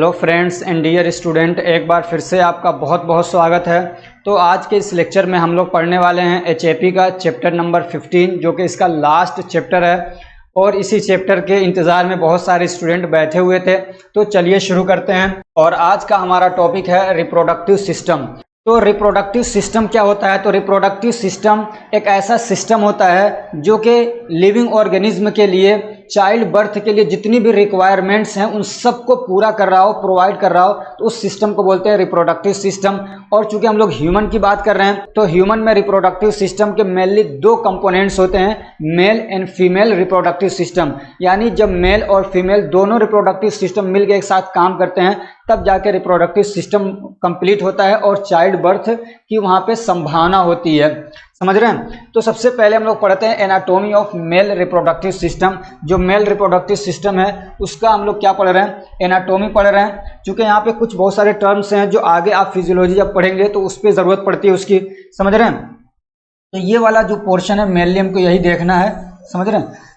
Hello friends and dear student, एक बार फिर से आपका बहुत बहुत स्वागत है। तो आज के इस लेक्चर में हम लोग पढ़ने वाले हैं एचएपी का चैप्टर नंबर 15, जो कि इसका लास्ट चैप्टर है। और इसी चैप्टर के इंतज़ार में बहुत सारे स्टूडेंट बैठे हुए थे। तो चलिए शुरू करते हैं। और आज का हमारा टॉपिक है रिप्रोडक्टिव सिस्टम। तो रिप्रोडक्टिव सिस्टम क्या होता है? तो रिप्रोडक्टिव सिस्टम एक ऐसा सिस्टम होता है जो कि लिविंग ऑर्गेनिज्म के लिए, चाइल्ड बर्थ के लिए जितनी भी रिक्वायरमेंट्स हैं उन सबको पूरा कर रहा हो, प्रोवाइड कर रहा हो, तो उस सिस्टम को बोलते हैं रिप्रोडक्टिव सिस्टम। और चूंकि हम लोग ह्यूमन की बात कर रहे हैं, तो ह्यूमन में रिप्रोडक्टिव सिस्टम के मेनली दो कंपोनेंट्स होते हैं, male and female reproductive system. यानी जब मेल और फीमेल दोनों रिप्रोडक्टिव सिस्टम मिलकर एक साथ काम करते हैं, तब जाके रिप्रोडक्टिव सिस्टम कंप्लीट होता है और चाइल्ड बर्थ की वहाँ पे संभावना होती है। समझ रहे हैं? तो सबसे पहले हम लोग पढ़ते हैं anatomy of male reproductive system. जो मेल रिप्रोडक्टिव सिस्टम है उसका हम लोग क्या पढ़ रहे हैं? एनाटॉमी पढ़ रहे हैं। क्योंकि यहाँ पे कुछ बहुत सारे टर्म्स हैं जो आगे आप फिजियोलॉजी जब पढ़ेंगे तो उस पर ज़रूरत पड़ती है उसकी। समझ रहे हैं? तो ये वाला जो पोर्शन है मेनली हमको यही देखना है। समझ रहे हैं?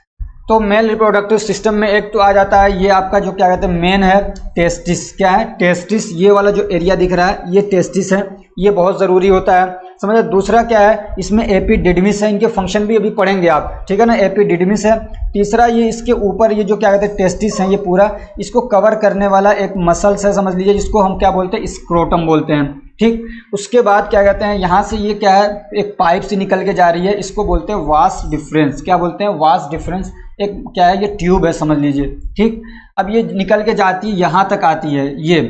तो मेल रिप्रोडक्टिव सिस्टम में एक तो आ जाता है ये आपका जो क्या कहते हैं मेन है टेस्टिस। क्या है? टेस्टिस। ये वाला जो एरिया दिख रहा है ये टेस्टिस है, ये बहुत ज़रूरी होता है। समझ रहे? दूसरा क्या है, इसमें एपिडिडमिस है। इनके फंक्शन भी अभी पढ़ेंगे आप, ठीक है ना? एपिडिडमिस है। तीसरा ये इसके ऊपर ये जो क्या कहते हैं टेस्टिस है, ये पूरा इसको कवर करने वाला एक मसल्स है, समझ लीजिए, जिसको हम क्या बोलते हैं? स्क्रोटम बोलते हैं। ठीक। उसके बाद क्या कहते हैं, यहाँ से ये क्या है, एक पाइप से निकल के जा रही है, इसको बोलते हैं वास डिफरेंस। क्या बोलते हैं? Vas deferens. एक क्या है, ये ट्यूब है, समझ लीजिए। ठीक। अब ये निकल के जाती है, यहाँ तक आती है, ये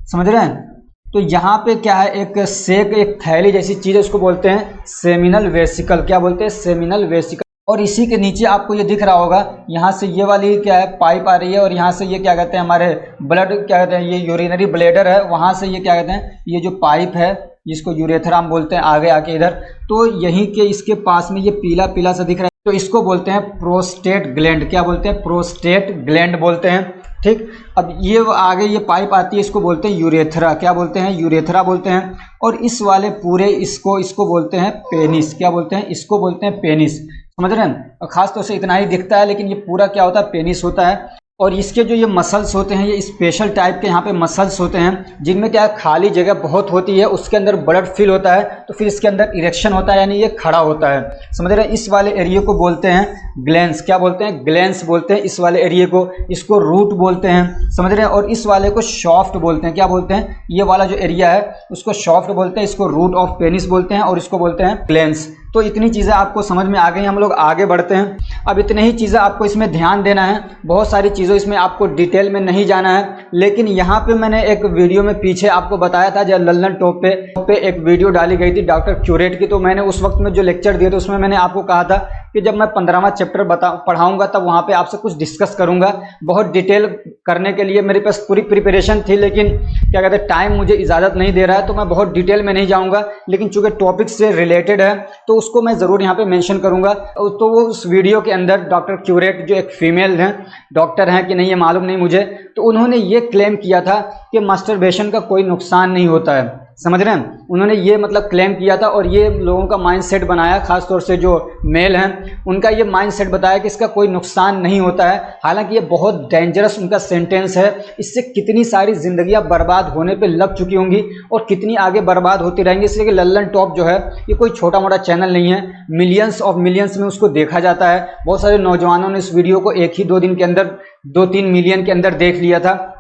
समझ रहे हैं? तो यहाँ पे क्या है, एक थैली जैसी चीज़ है, उसको बोलते हैं सेमिनल वेसिकल। क्या बोलते हैं? Seminal vesicle. और इसी के नीचे आपको ये दिख रहा होगा, यहाँ से ये वाली क्या है पाइप आ रही है, और यहाँ से ये क्या कहते हैं हमारे ब्लड, क्या कहते हैं, ये यूरिनरी ब्लैडर है, वहाँ से ये क्या कहते हैं, ये जो पाइप है जिसको यूरेथ्रा हम बोलते हैं, आगे आके इधर, तो यहीं के इसके पास में ये पीला पीला सा दिख रहा है, तो इसको बोलते हैं प्रोस्टेट ग्लैंड। क्या बोलते हैं? प्रोस्टेट ग्लैंड बोलते हैं। ठीक। अब ये आगे ये पाइप आती है, इसको बोलते हैं यूरेथ्रा। क्या बोलते हैं? यूरेथ्रा बोलते हैं। और इस वाले पूरे इसको बोलते हैं पेनिस। क्या बोलते हैं? इसको बोलते हैं पेनिस। समझ रहे हैं? खास तौर से इतना ही दिखता है, लेकिन ये पूरा क्या होता है? पेनिस होता है। और इसके जो ये मसल्स होते हैं, ये स्पेशल टाइप के यहाँ पे मसल्स होते हैं, जिनमें क्या खाली जगह बहुत होती है, उसके अंदर ब्लड फिल होता है, तो फिर इसके अंदर इरेक्शन होता है, यानी ये खड़ा होता है। समझ रहे हैं? इस वाले एरिया को बोलते हैं ग्लैंस। क्या बोलते हैं? ग्लैंस बोलते हैं इस वाले एरिया को। इसको रूट बोलते हैं। समझ रहे हैं? और इस वाले को शॉफ्ट बोलते हैं। क्या बोलते हैं? ये वाला जो एरिया है उसको शॉफ्ट बोलते हैं, इसको रूट ऑफ पेनिस बोलते हैं, और इसको बोलते हैं ग्लैंस। तो इतनी चीज़ें आपको समझ में आ गई, हम लोग आगे बढ़ते हैं। अब इतनी ही चीज़ें आपको इसमें ध्यान देना है, बहुत सारी चीज़ों इसमें आपको डिटेल में नहीं जाना है। लेकिन यहाँ पे मैंने एक वीडियो में पीछे आपको बताया था, जब लल्लन टॉप पे एक वीडियो डाली गई थी डॉक्टर क्यूरेट की, तो मैंने उस वक्त में जो लेक्चर दिए थे उसमें मैंने आपको कहा था कि जब मैं 15वां चैप्टर पढ़ाऊंगा तब वहाँ पे आपसे कुछ डिस्कस करूंगा। बहुत डिटेल करने के लिए मेरे पास पूरी प्रिपरेशन थी, लेकिन क्या कहते हैं टाइम मुझे इजाज़त नहीं दे रहा है, तो मैं बहुत डिटेल में नहीं जाऊँगा। लेकिन चूँकि टॉपिक से रिलेटेड है तो उसको मैं ज़रूर यहाँ पे मेंशन करूँगा। तो वो उस वीडियो के अंदर डॉक्टर क्यूरेट जो एक फीमेल हैं, डॉक्टर हैं कि नहीं ये मालूम नहीं मुझे, तो उन्होंने ये क्लेम किया था कि मास्टरबेशन का कोई नुकसान नहीं होता है। समझ रहे हैं? उन्होंने ये मतलब क्लेम किया था, और ये लोगों का माइंड सेट बनाया, खास तौर से जो मेल हैं उनका ये माइंड सेट बताया कि इसका कोई नुकसान नहीं होता है। हालांकि ये बहुत डेंजरस उनका सेंटेंस है, इससे कितनी सारी जिंदगियां बर्बाद होने पे लग चुकी होंगी और कितनी आगे बर्बाद होती रहेंगी। इसलिए कि लल्लन टॉप जो है ये कोई छोटा मोटा चैनल नहीं है, मिलियंस ऑफ मिलियंस में उसको देखा जाता है। बहुत सारे नौजवानों ने इस वीडियो को एक ही 2 दिन के अंदर 2-3 मिलियन के अंदर देख लिया था।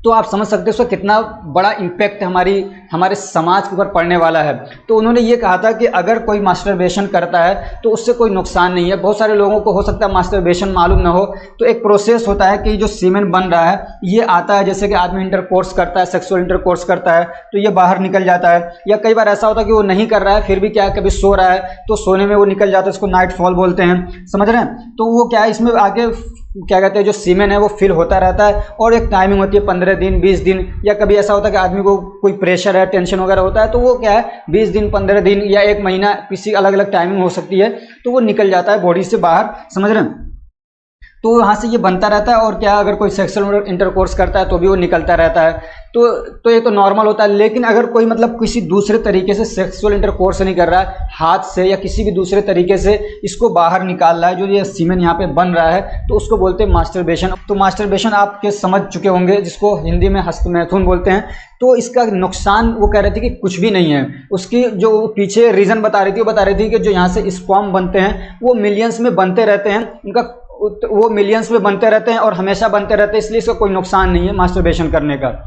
तो आप समझ सकते हो उसका कितना बड़ा इम्पैक्ट हमारे समाज के ऊपर पड़ने वाला है। तो उन्होंने ये कहा था कि अगर कोई मास्टरबेशन करता है तो उससे कोई नुकसान नहीं है। बहुत सारे लोगों को हो सकता है मास्टरबेशन मालूम ना हो, तो एक प्रोसेस होता है कि जो सीमेन बन रहा है ये आता है, जैसे कि आदमी इंटरकोर्स करता है, सेक्सुअल इंटरकोर्स करता है, तो ये बाहर निकल जाता है। या कई बार ऐसा होता है कि वो नहीं कर रहा है फिर भी क्या है, कभी सो रहा है तो सोने में वो निकल जाता है, इसको नाइट फॉल बोलते हैं। समझ रहे हैं? तो वो क्या है, इसमें आगे क्या कहते हैं जो सीमेन है वो फिल होता रहता है, और एक टाइमिंग होती है 15 दिन 20 दिन, या कभी ऐसा होता है कि आदमी को कोई प्रेशर है, टेंशन वगैरह होता है, तो वो क्या है 20 दिन 15 दिन या 1 महीना, किसी अलग अलग टाइमिंग हो सकती है, तो वो निकल जाता है बॉडी से बाहर। समझ रहे हैं? तो वहाँ से ये बनता रहता है, और क्या अगर कोई सेक्सुअल इंटरकोर्स करता है तो भी वो निकलता रहता है। तो ये तो नॉर्मल होता है। लेकिन अगर कोई मतलब किसी दूसरे तरीके से सेक्सुअल इंटरकोर्स नहीं कर रहा है, हाथ से या किसी भी दूसरे तरीके से इसको बाहर निकाल रहा है, जो ये सीमेन यहाँ पे बन रहा है, तो उसको बोलते हैं मास्टरबेशन। तो मास्टरबेशन आपके समझ चुके होंगे, जिसको हिंदी में हस्तमैथुन बोलते हैं। तो इसका नुकसान वो कह रहे थे कि कुछ भी नहीं है। उसकी जो पीछे रीज़न बता रही थी, वो बता रही थी कि जो यहाँ से स्पर्म बनते हैं वो मिलियंस में बनते रहते हैं, उनका वो मिलियंस में बनते रहते हैं और हमेशा बनते रहते हैं, इसलिए इसका कोई नुकसान नहीं है मास्टरबेशन करने का।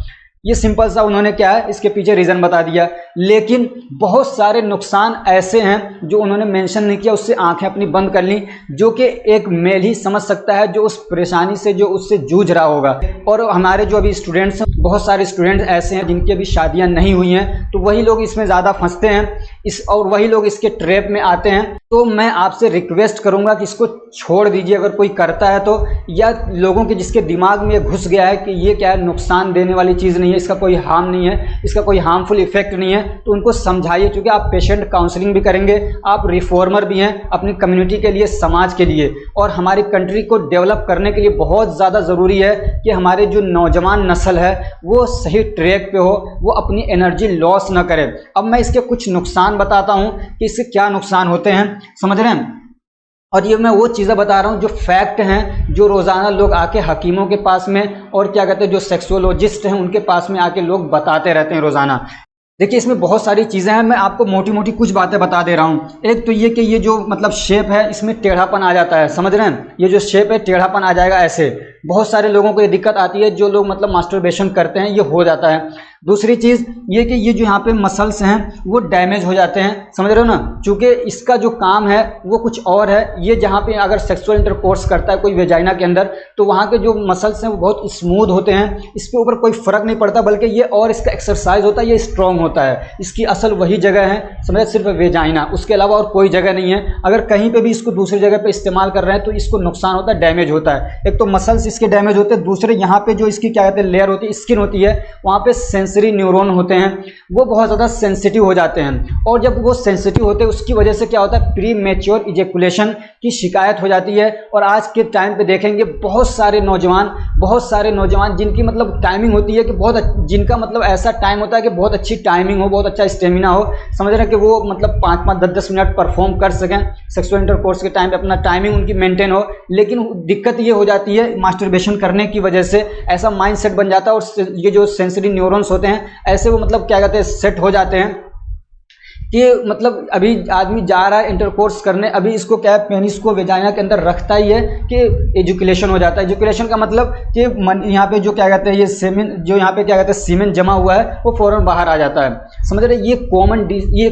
ये सिंपल सा उन्होंने क्या है इसके पीछे रीज़न बता दिया। लेकिन बहुत सारे नुकसान ऐसे हैं जो उन्होंने मेंशन नहीं किया, उससे आंखें अपनी बंद कर ली, जो कि एक मेल ही समझ सकता है जो उस परेशानी से जो उससे जूझ रहा होगा। और हमारे जो अभी स्टूडेंट्स हैं, बहुत सारे स्टूडेंट्स ऐसे हैं जिनकी अभी शादियां नहीं हुई हैं, तो वही लोग इसमें ज़्यादा फंसते हैं और वही लोग इसके ट्रैप में आते हैं। तो मैं आपसे रिक्वेस्ट करूंगा कि इसको छोड़ दीजिए अगर कोई करता है तो, या लोगों के जिसके दिमाग में घुस गया है कि ये क्या है, नुकसान देने वाली चीज़ नहीं है, इसका कोई हार्म नहीं है, इसका कोई हार्मफुल इफेक्ट नहीं है, तो उनको समझाइए। क्योंकि आप पेशेंट काउंसलिंग भी करेंगे, आप रिफॉर्मर भी हैं अपनी कम्युनिटी के लिए, समाज के लिए, और हमारी कंट्री को डेवलप करने के लिए बहुत ज़्यादा ज़रूरी है कि हमारे जो नौजवान नस्ल है वो सही ट्रैक पे हो, वो अपनी एनर्जी लॉस ना करे। अब मैं इसके कुछ नुकसान बताता हूँ कि इससे क्या नुकसान होते हैं, समझ रहे हैं। और ये मैं वो चीज़ें बता रहा हूँ जो फैक्ट हैं, जो रोज़ाना लोग आके हकीमों के पास में और क्या कहते हैं जो सेक्सोलॉजिस्ट हैं उनके पास में आके लोग बताते रहते हैं रोज़ाना। देखिए इसमें बहुत सारी चीज़ें हैं, मैं आपको मोटी मोटी कुछ बातें बता दे रहा हूँ। एक तो ये कि ये जो मतलब शेप है इसमें टेढ़ापन आ जाता है, समझ रहे हैं, ये जो शेप है टेढ़ापन आ जाएगा ऐसे। बहुत सारे लोगों को ये दिक्कत आती है, जो लोग मतलब मास्टरबेशन करते हैं ये हो जाता है। दूसरी चीज़ ये कि ये जो यहाँ पे मसल्स हैं वो डैमेज हो जाते हैं, समझ रहे हो ना, चूँकि इसका जो काम है वो कुछ और है। ये जहाँ पे अगर सेक्सुअल इंटरकोर्स करता है कोई वेजाइना के अंदर, तो वहाँ के जो मसल्स हैं वो बहुत स्मूथ होते हैं, इसके ऊपर कोई फ़र्क नहीं पड़ता, बल्कि ये और इसका एक्सरसाइज होता है, ये स्ट्रॉन्ग होता है। इसकी असल वही जगह है, समझे, सिर्फ वेजाइना, उसके अलावा और कोई जगह नहीं है। अगर कहीं पे भी इसको दूसरी जगह पे इस्तेमाल कर रहे हैं तो इसको नुकसान होता है, डैमेज होता है। एक तो मसल्स इसके डैमेज होते हैं, दूसरे यहाँ पे जो इसकी क्या कहते हैं लेयर होती है, स्किन होती है, वहाँ पे सेंसरी न्यूरॉन होते हैं, वो बहुत ज़्यादा सेंसिटिव हो जाते हैं। और जब वो सेंसिटिव होते हैं उसकी वजह से क्या होता है, प्री मैच्योर इजेकुलेशन की शिकायत हो जाती है। और आज के टाइम पे देखेंगे बहुत सारे नौजवान जिनकी मतलब टाइमिंग होती है कि जिनका मतलब ऐसा टाइम होता है कि बहुत अच्छी टाइमिंग हो, बहुत अच्छा स्टेमिना हो, समझ रहे हैं, कि वो मतलब 5-5, 10-10 मिनट परफॉर्म कर सकें सेक्सुअल इंटरकोर्स के टाइम पे, अपना टाइमिंग उनकी मेंटेन हो। लेकिन दिक्कत ये हो जाती है मास्टरबेशन करने की वजह से, ऐसा माइंड सेट बन जाता है और ये जो सेंसरी न्यूरॉन्स होते हैं ऐसे वो मतलब क्या कहते हैं सेट हो जाते हैं कि मतलब अभी आदमी जा रहा है इंटरकोर्स करने, अभी इसको क्या है पेनिस को वेजाइना के अंदर रखता ही है कि एजुकुलेशन हो जाता है। एजुकुलेशन का मतलब कि यहाँ पे जो क्या कहते हैं ये सेमेन, जो यहाँ पे क्या कहते हैं सीमेन जमा हुआ है वो फौरन बाहर आ जाता है, समझ रहे। ये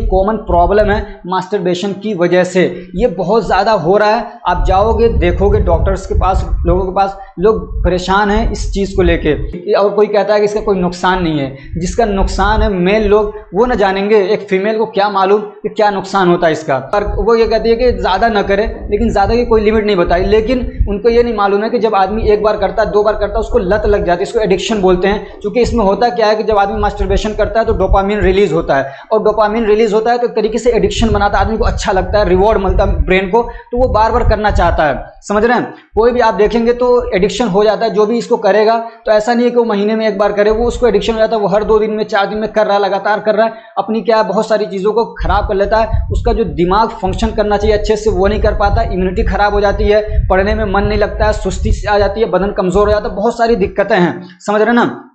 कॉमन प्रॉब्लम है मास्टरबेशन की वजह से, ये बहुत ज़्यादा हो रहा है। आप जाओगे देखोगे डॉक्टर्स के पास, लोगों के पास, लोग परेशान हैं इस चीज़ को लेके, और कोई कहता है कि इसका कोई नुकसान नहीं है। जिसका नुकसान है मेल लोग वो ना जानेंगे, एक फीमेल को क्या मालूम कि क्या नुकसान होता है इसका। और वो ये कहती है कि ज़्यादा न करे, लेकिन ज़्यादा की कोई लिमिट नहीं बताई। लेकिन उनको ये नहीं मालूम है कि जब आदमी एक बार करता है, 2 बार करता है, उसको लत लग जाती है, इसको एडिक्शन बोलते हैं। क्योंकि इसमें होता क्या है कि जब आदमी मास्टरबेशन करता है तो डोपामिन रिलीज होता है, और डोपामिन रिलीज होता है तो एक तरीके से एडिक्शन बनाता है, आदमी को अच्छा लगता है, रिवॉर्ड मिलता है ब्रेन को, तो वो बार बार करना चाहता है, समझ रहे हैं। कोई भी आप देखेंगे तो एडिक्शन हो जाता है, जो भी इसको करेगा, तो ऐसा नहीं है कि वो महीने में एक बार करे, वो उसको एडिक्शन हो जाता है, वो हर 2 दिन में 4 दिन में कर रहा है, लगातार कर रहा है, अपनी क्या बहुत सारी चीज़ों को खराब कर लेता है। उसका जो दिमाग फंक्शन करना चाहिए अच्छे से वो नहीं कर पाता, इम्यूनिटी खराब हो जाती है, पढ़ने में मन नहीं लगता है, सुस्ती आ जाती है, बदन कमजोर हो जाता है, बहुत सारी दिक्कतें हैं, समझ रहे ना।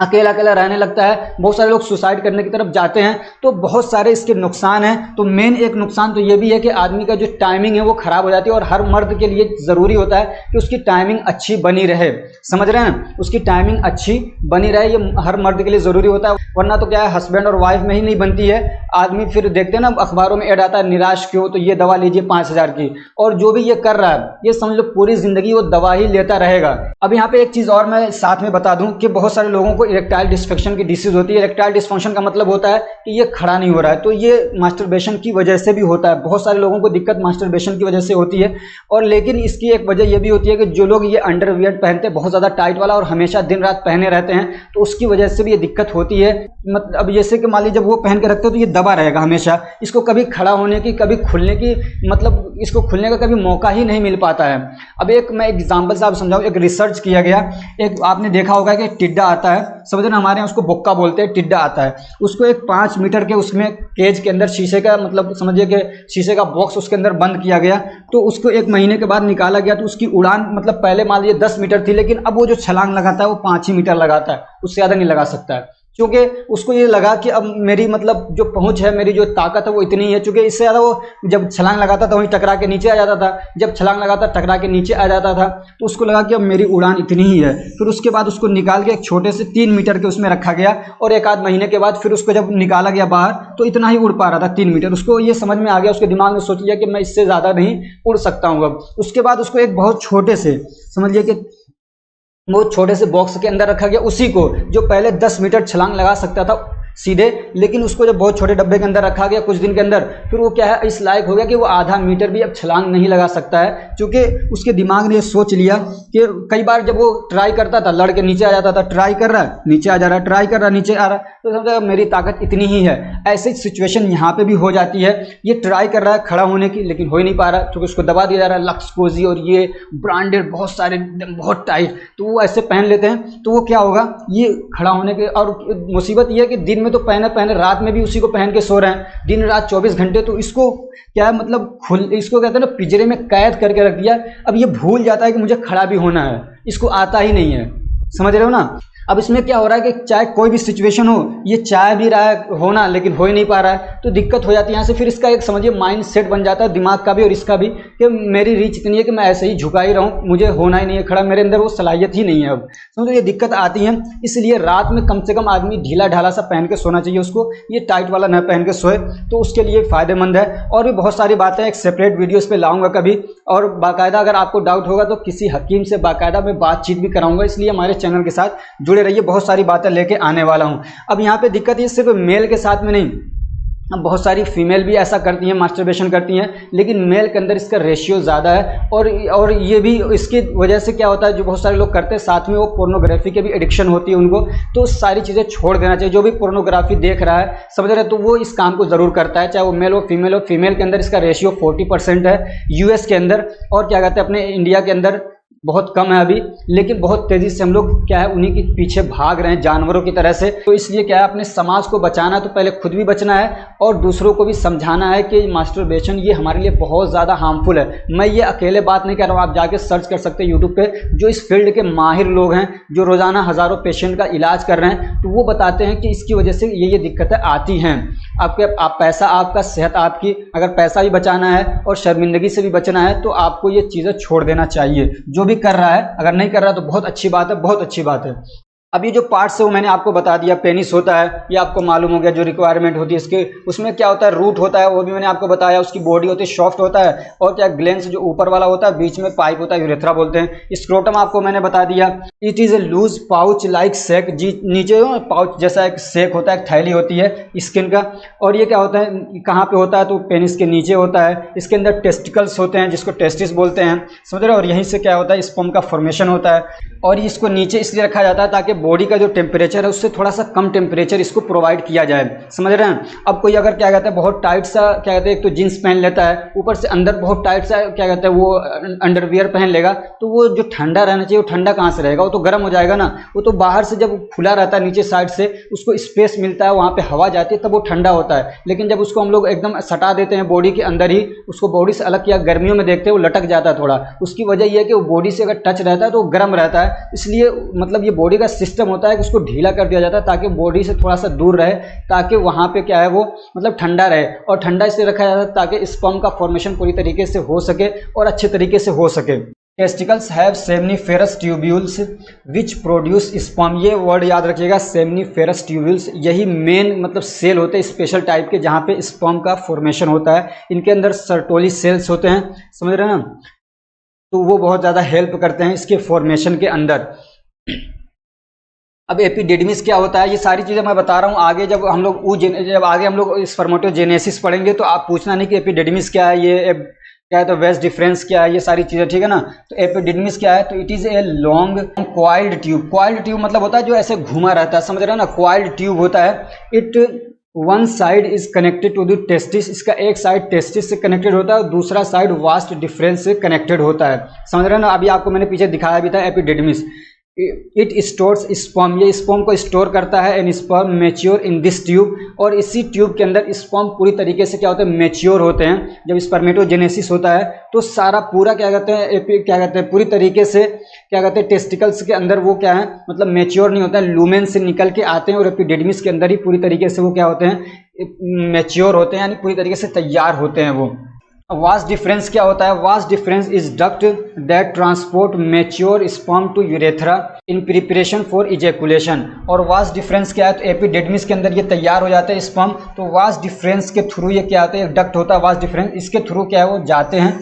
अकेला अकेला रहने लगता है, बहुत सारे लोग सुसाइड करने की तरफ जाते हैं, तो बहुत सारे इसके नुकसान हैं। तो मेन एक नुकसान तो ये भी है कि आदमी का जो टाइमिंग है वो खराब हो जाती है, और हर मर्द के लिए ज़रूरी होता है कि उसकी टाइमिंग अच्छी बनी रहे, समझ रहे हैं, उसकी टाइमिंग अच्छी बनी रहे, ये हर मर्द के लिए ज़रूरी होता है। वरना तो क्या है, हस्बैंड और वाइफ में ही नहीं बनती है। आदमी फिर देखते हैं ना अखबारों में ऐड आता है, निराश क्यों, तो ये दवा लीजिए 5000 की, और जो भी ये कर रहा है ये समझ लो पूरी ज़िंदगी वो दवा ही लेता रहेगा। अब यहाँ पे एक चीज़ और मैं साथ में बता दूँ कि बहुत सारे लोगों को इरेक्टाइल डिस्फंक्शन की डिसीज होती है। इरेक्टाइल डिस्फंक्शन का मतलब होता है कि ये खड़ा नहीं हो रहा है, तो ये मास्टरबेशन की वजह से भी होता है। बहुत सारे लोगों को दिक्कत मास्टरबेशन की वजह से होती है। और लेकिन इसकी एक वजह ये भी होती है कि जो लोग ये अंडरवियर पहनते हैं बहुत ज़्यादा टाइट वाला और हमेशा दिन रात पहने रहते हैं, तो उसकी वजह से भी ये दिक्कत होती है। मतलब अब जैसे कि मान लीजिए जब वो पहन के रखते हो तो ये दबा रहेगा हमेशा, इसको कभी खड़ा होने की, कभी खुलने की, मतलब इसको खुलने का कभी मौका ही नहीं मिल पाता है। अब एक मैं एग्जांपल से आप समझाऊं, एक रिसर्च किया गया, एक आपने देखा होगा कि टिड्डा आता है, समझ रहे, हमारे यहाँ उसको बोक्का बोलते हैं, टिड्डा आता है, उसको एक 5 मीटर के उसमें केज के अंदर शीशे का, मतलब समझिए कि शीशे का बॉक्स उसके अंदर बंद किया गया, तो उसको 1 महीने के बाद निकाला गया, तो उसकी उड़ान मतलब पहले मान लीजिए 10 मीटर थी, लेकिन अब वो जो छलांग लगाता है वो 5 ही मीटर लगाता है, उससे ज़्यादा नहीं लगा सकता है, क्योंकि उसको ये लगा कि अब मेरी मतलब जो पहुंच है, मेरी जो ताकत है वो इतनी ही है, क्योंकि इससे ज़्यादा वो जब छलांग लगाता था वहीं टकरा के नीचे आ जाता था, जब छलांग लगाता टकरा के नीचे आ जाता था, तो उसको लगा कि अब मेरी उड़ान इतनी ही है। फिर उसके बाद उसको निकाल के एक छोटे से 3 मीटर के उसमें रखा गया, और 1 आध महीने के बाद फिर उसको जब निकाला गया बाहर तो इतना ही उड़ पा रहा था, 3 मीटर। उसको ये समझ में आ गया, उसके दिमाग में सोच लिया कि मैं इससे ज़्यादा नहीं उड़ सकता हूँ अब। उसके बाद उसको एक बहुत छोटे से, समझिए कि वो छोटे से बॉक्स के अंदर रखा गया, उसी को जो पहले 10 मीटर छलांग लगा सकता था सीधे, लेकिन उसको जब बहुत छोटे डब्बे के अंदर रखा गया कुछ दिन के अंदर, फिर वो क्या है, इस लायक हो गया कि वो आधा मीटर भी अब छलांग नहीं लगा सकता है, क्योंकि उसके दिमाग ने सोच लिया कि कई बार जब वो ट्राई करता था लड़ के नीचे आ जाता था, ट्राई कर रहा है नीचे आ जा रहा है, ट्राई कर रहा है नीचे आ रहा है, तो समझा मेरी ताकत इतनी ही है। ऐसी सिचुएशन यहाँ पे भी हो जाती है, ये ट्राई कर रहा है खड़ा होने की, लेकिन हो ही नहीं पा रहा, क्योंकि उसको दबा दिया जा रहा है, लक्स कोजी और ये ब्रांडेड बहुत सारे बहुत टाइट, तो वो ऐसे पहन लेते हैं, तो वो क्या होगा, ये खड़ा होने के, और मुसीबत ये है कि दिन में तो पहने रात में भी उसी को पहन के सो रहे हैं, दिन रात 24 घंटे, तो इसको क्या है, मतलब इसको कहते हैं ना पिंजरे में कैद करके रख दिया। अब ये भूल जाता है कि मुझे खड़ा भी होना है, इसको आता ही नहीं है, समझ रहे हो ना। अब इसमें क्या हो रहा है कि चाहे कोई भी सिचुएशन हो, ये चाह भी रहा है होना लेकिन हो ही नहीं पा रहा है, तो दिक्कत हो जाती है यहाँ से। फिर इसका एक समझिए माइंड सेट बन जाता है दिमाग का भी और इसका भी, कि मेरी रीच इतनी है कि मैं ऐसे ही झुका ही रहूँ, मुझे होना ही नहीं है खड़ा, मेरे अंदर वो सलाहियत ही नहीं है। अब समझो ये दिक्कत आती है, इसलिए रात में कम से कम आदमी ढीला ढाला सा पहन के सोना चाहिए उसको, ये टाइट वाला न पहन के सोए, तो उसके लिए फ़ायदेमंद है। और भी बहुत सारी बातें एक सेपरेट वीडियो इस पर लाऊंगा कभी, और बाकायदा अगर आपको डाउट होगा तो किसी हकीम से बाकायदा मैं बातचीत भी कराऊंगा, इसलिए हमारे चैनल के साथ जुड़े रहिए, बहुत सारी बातें लेके आने वाला हूं। अब यहाँ पे दिक्कत ये सिर्फ मेल के साथ में नहीं, अब बहुत सारी फीमेल भी ऐसा करती हैं, मास्टरबेशन करती हैं, लेकिन मेल के अंदर इसका रेशियो ज़्यादा है। और ये भी इसकी वजह से क्या होता है, जो बहुत सारे लोग करते हैं साथ में वो पोर्नोग्राफी के भी एडिक्शन होती है उनको, तो सारी चीज़ें छोड़ देना चाहिए। जो भी पोर्नोग्राफी देख रहा है समझ रहे, तो वो इस काम को ज़रूर करता है, चाहे वो मेल हो फीमेल हो। फीमेल के अंदर इसका रेशियो 40% है यूएस के अंदर, और क्या कहते हैं अपने इंडिया के अंदर बहुत कम है अभी, लेकिन बहुत तेज़ी से हम लोग क्या है उन्हीं के पीछे भाग रहे हैं जानवरों की तरह से। तो इसलिए क्या है, अपने समाज को बचाना है तो पहले खुद भी बचना है और दूसरों को भी समझाना है कि मास्टरबेशन ये हमारे लिए बहुत ज़्यादा हार्मफुल है। मैं ये अकेले बात नहीं कर रहा हूँ, आप जाके सर्च कर सकते हैं यूट्यूब पे, जो इस फील्ड के माहिर लोग हैं, जो रोज़ाना हज़ारों पेशेंट का इलाज कर रहे हैं, तो वो बताते हैं कि इसकी वजह से ये दिक्कतें आती हैं। आप पैसा आपका, सेहत आपकी, अगर पैसा भी बचाना है और शर्मिंदगी से भी बचना है तो आपको ये चीज़ें छोड़ देना चाहिए। जो भी कर रहा है, अगर नहीं कर रहा तो बहुत अच्छी बात है, बहुत अच्छी बात है। अब ये जो पार्ट्स है वो मैंने आपको बता दिया, पेनिस होता है, ये आपको मालूम हो गया, जो रिक्वायरमेंट होती है इसके, उसमें क्या होता है, रूट होता है, वो भी मैंने आपको बताया, उसकी बॉडी होती है सॉफ्ट होता है, और क्या ग्लैंड्स जो ऊपर वाला होता है, बीच में पाइप होता है, यूरेथ्रा बोलते हैं। स्क्रोटम आपको मैंने बता दिया, it is a loose pouch like sac, जी नीचे पाउच जैसा एक सेक होता है, एक थैली होती है स्किन का। और ये क्या होता है, कहाँ पे होता है, तो पेनिस के नीचे होता है। इसके अंदर टेस्टिकल्स होते हैं जिसको टेस्टिस बोलते हैं, समझ रहे हो, और यहीं से क्या होता है, स्पर्म का फॉर्मेशन होता है। और इसको नीचे इसलिए रखा जाता है ताकि बॉडी का जो टेम्परेचर है उससे थोड़ा सा कम टेम्परेचर इसको प्रोवाइड किया जाए, समझ रहे हैं। अब कोई अगर क्या कहते हैं बहुत टाइट सा, क्या कहते हैं, एक तो जींस पहन लेता है, ऊपर से अंदर बहुत टाइट सा क्या कहते हैं वो अंडरवियर पहन लेगा, तो वो जो ठंडा रहना चाहिए वो ठंडा कहाँ से रहेगा, वो तो गर्म हो जाएगा ना। वो तो बाहर से जब खुला रहता है नीचे साइड से, उसको स्पेस मिलता है, वहाँ पे हवा जाती है, तब वो ठंडा होता है। लेकिन जब उसको हम लोग एकदम सटा देते हैं बॉडी के अंदर ही, उसको बॉडी से अलग किया, गर्मियों में देखते हैं वो लटक जाता है थोड़ा, उसकी वजह यह है कि वो बॉडी से अगर टच रहता है तो वो गर्म रहता है। इसलिए मतलब ये बॉडी का सिस्टम होता है कि उसको ढीला कर दिया जाता है ताकि बॉडी से थोड़ा सा दूर रहे, ताकि वहाँ पे क्या है वो मतलब ठंडा रहे। और ठंडा इसलिए रखा जाता है ताकि स्पर्म का फॉर्मेशन पूरी तरीके से हो सके और अच्छे तरीके से हो सके। Testicles have seminiferous tubules which produce sperm, ये वर्ड याद रखिएगा, सेमनीफेरस ट्यूब्यूल्स, यही मेन मतलब सेल होते हैं स्पेशल टाइप के जहाँ पे स्पर्म का फॉर्मेशन होता है। इनके अंदर सर्टोली सेल्स होते हैं, समझ रहे हैं ना, तो वो बहुत ज़्यादा हेल्प करते हैं इसके फॉर्मेशन के अंदर। अब एपिडिडमिस क्या होता है, ये सारी चीज़ें मैं बता रहा हूँ आगे, जब हम लोग आगे हम लोग स्पर्मेटोजेनेसिस पढ़ेंगे तो आप पूछना नहीं कि एपिडिडमिस क्या है, ये क्या है, तो वेस्ट डिफरेंस क्या है, ये सारी चीजें, ठीक है ना। तो एपिडिडमिस क्या है, तो it is a long coiled tube. Coiled tube मतलब होता है जो ऐसे घुमा रहता है, समझ रहे हो ना, क्वाइल्ड ट्यूब होता है। It one side is connected to the testis, इसका एक साइड टेस्टिस से कनेक्टेड होता है और दूसरा साइड वास्ट डिफरेंस से कनेक्टेड होता है, समझ रहे हो ना। अभी आपको मैंने पीछे दिखाया भी था एपिडिडमिस। इट स्टोर्स स्पर्म, ये स्पर्म को स्टोर करता है, and sperm mature in this tube, और इसी ट्यूब के अंदर स्पर्म पूरी तरीके से क्या होते हैं, मैच्योर होते हैं। जब स्पर्मेटोजेनेसिस होता है तो सारा पूरा क्या कहते हैं, क्या कहते हैं, पूरी तरीके से क्या कहते हैं, टेस्टिकल्स के अंदर वो क्या है, मतलब मैच्योर नहीं होता है, लूमेन से निकल के आते हैं, और एपिडिडमिस के अंदर ही पूरी तरीके से वो क्या होते हैं, मैच्योर होते हैं, यानी पूरी तरीके से तैयार होते हैं वो। वास्ट डिफरेंस क्या होता है, vas deferens is duct that transport mature sperm to urethra in preparation for ejaculation. और वास्ट डिफरेंस क्या है, तो एपिडिडमिस के अंदर ये तैयार हो जाते हैं स्पर्म, तो वास्ट डिफरेंस के थ्रू ये क्या होता है, डक्ट होता है वास्ट डिफरेंस, इसके थ्रू क्या है वो जाते हैं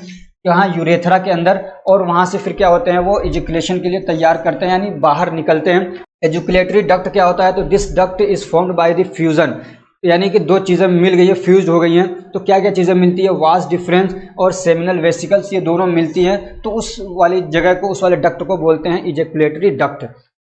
यहाँ यूरेथ्रा के अंदर, और वहाँ से फिर क्या होते हैं वो इजेकुलेशन के लिए तैयार करते हैं, यानी बाहर निकलते हैं। एजुकुलेटरी डक्ट क्या होता है, तो this duct is formed by the fusion, यानी कि दो चीज़ें मिल गई है, फ्यूज हो गई हैं, तो क्या क्या चीज़ें मिलती है, वास्ट डिफरेंस और सेमिनल वेसिकल्स, ये दोनों मिलती हैं, तो उस वाली जगह को, उस वाले डक्ट को बोलते हैं इजेकुलेटरी डक्ट।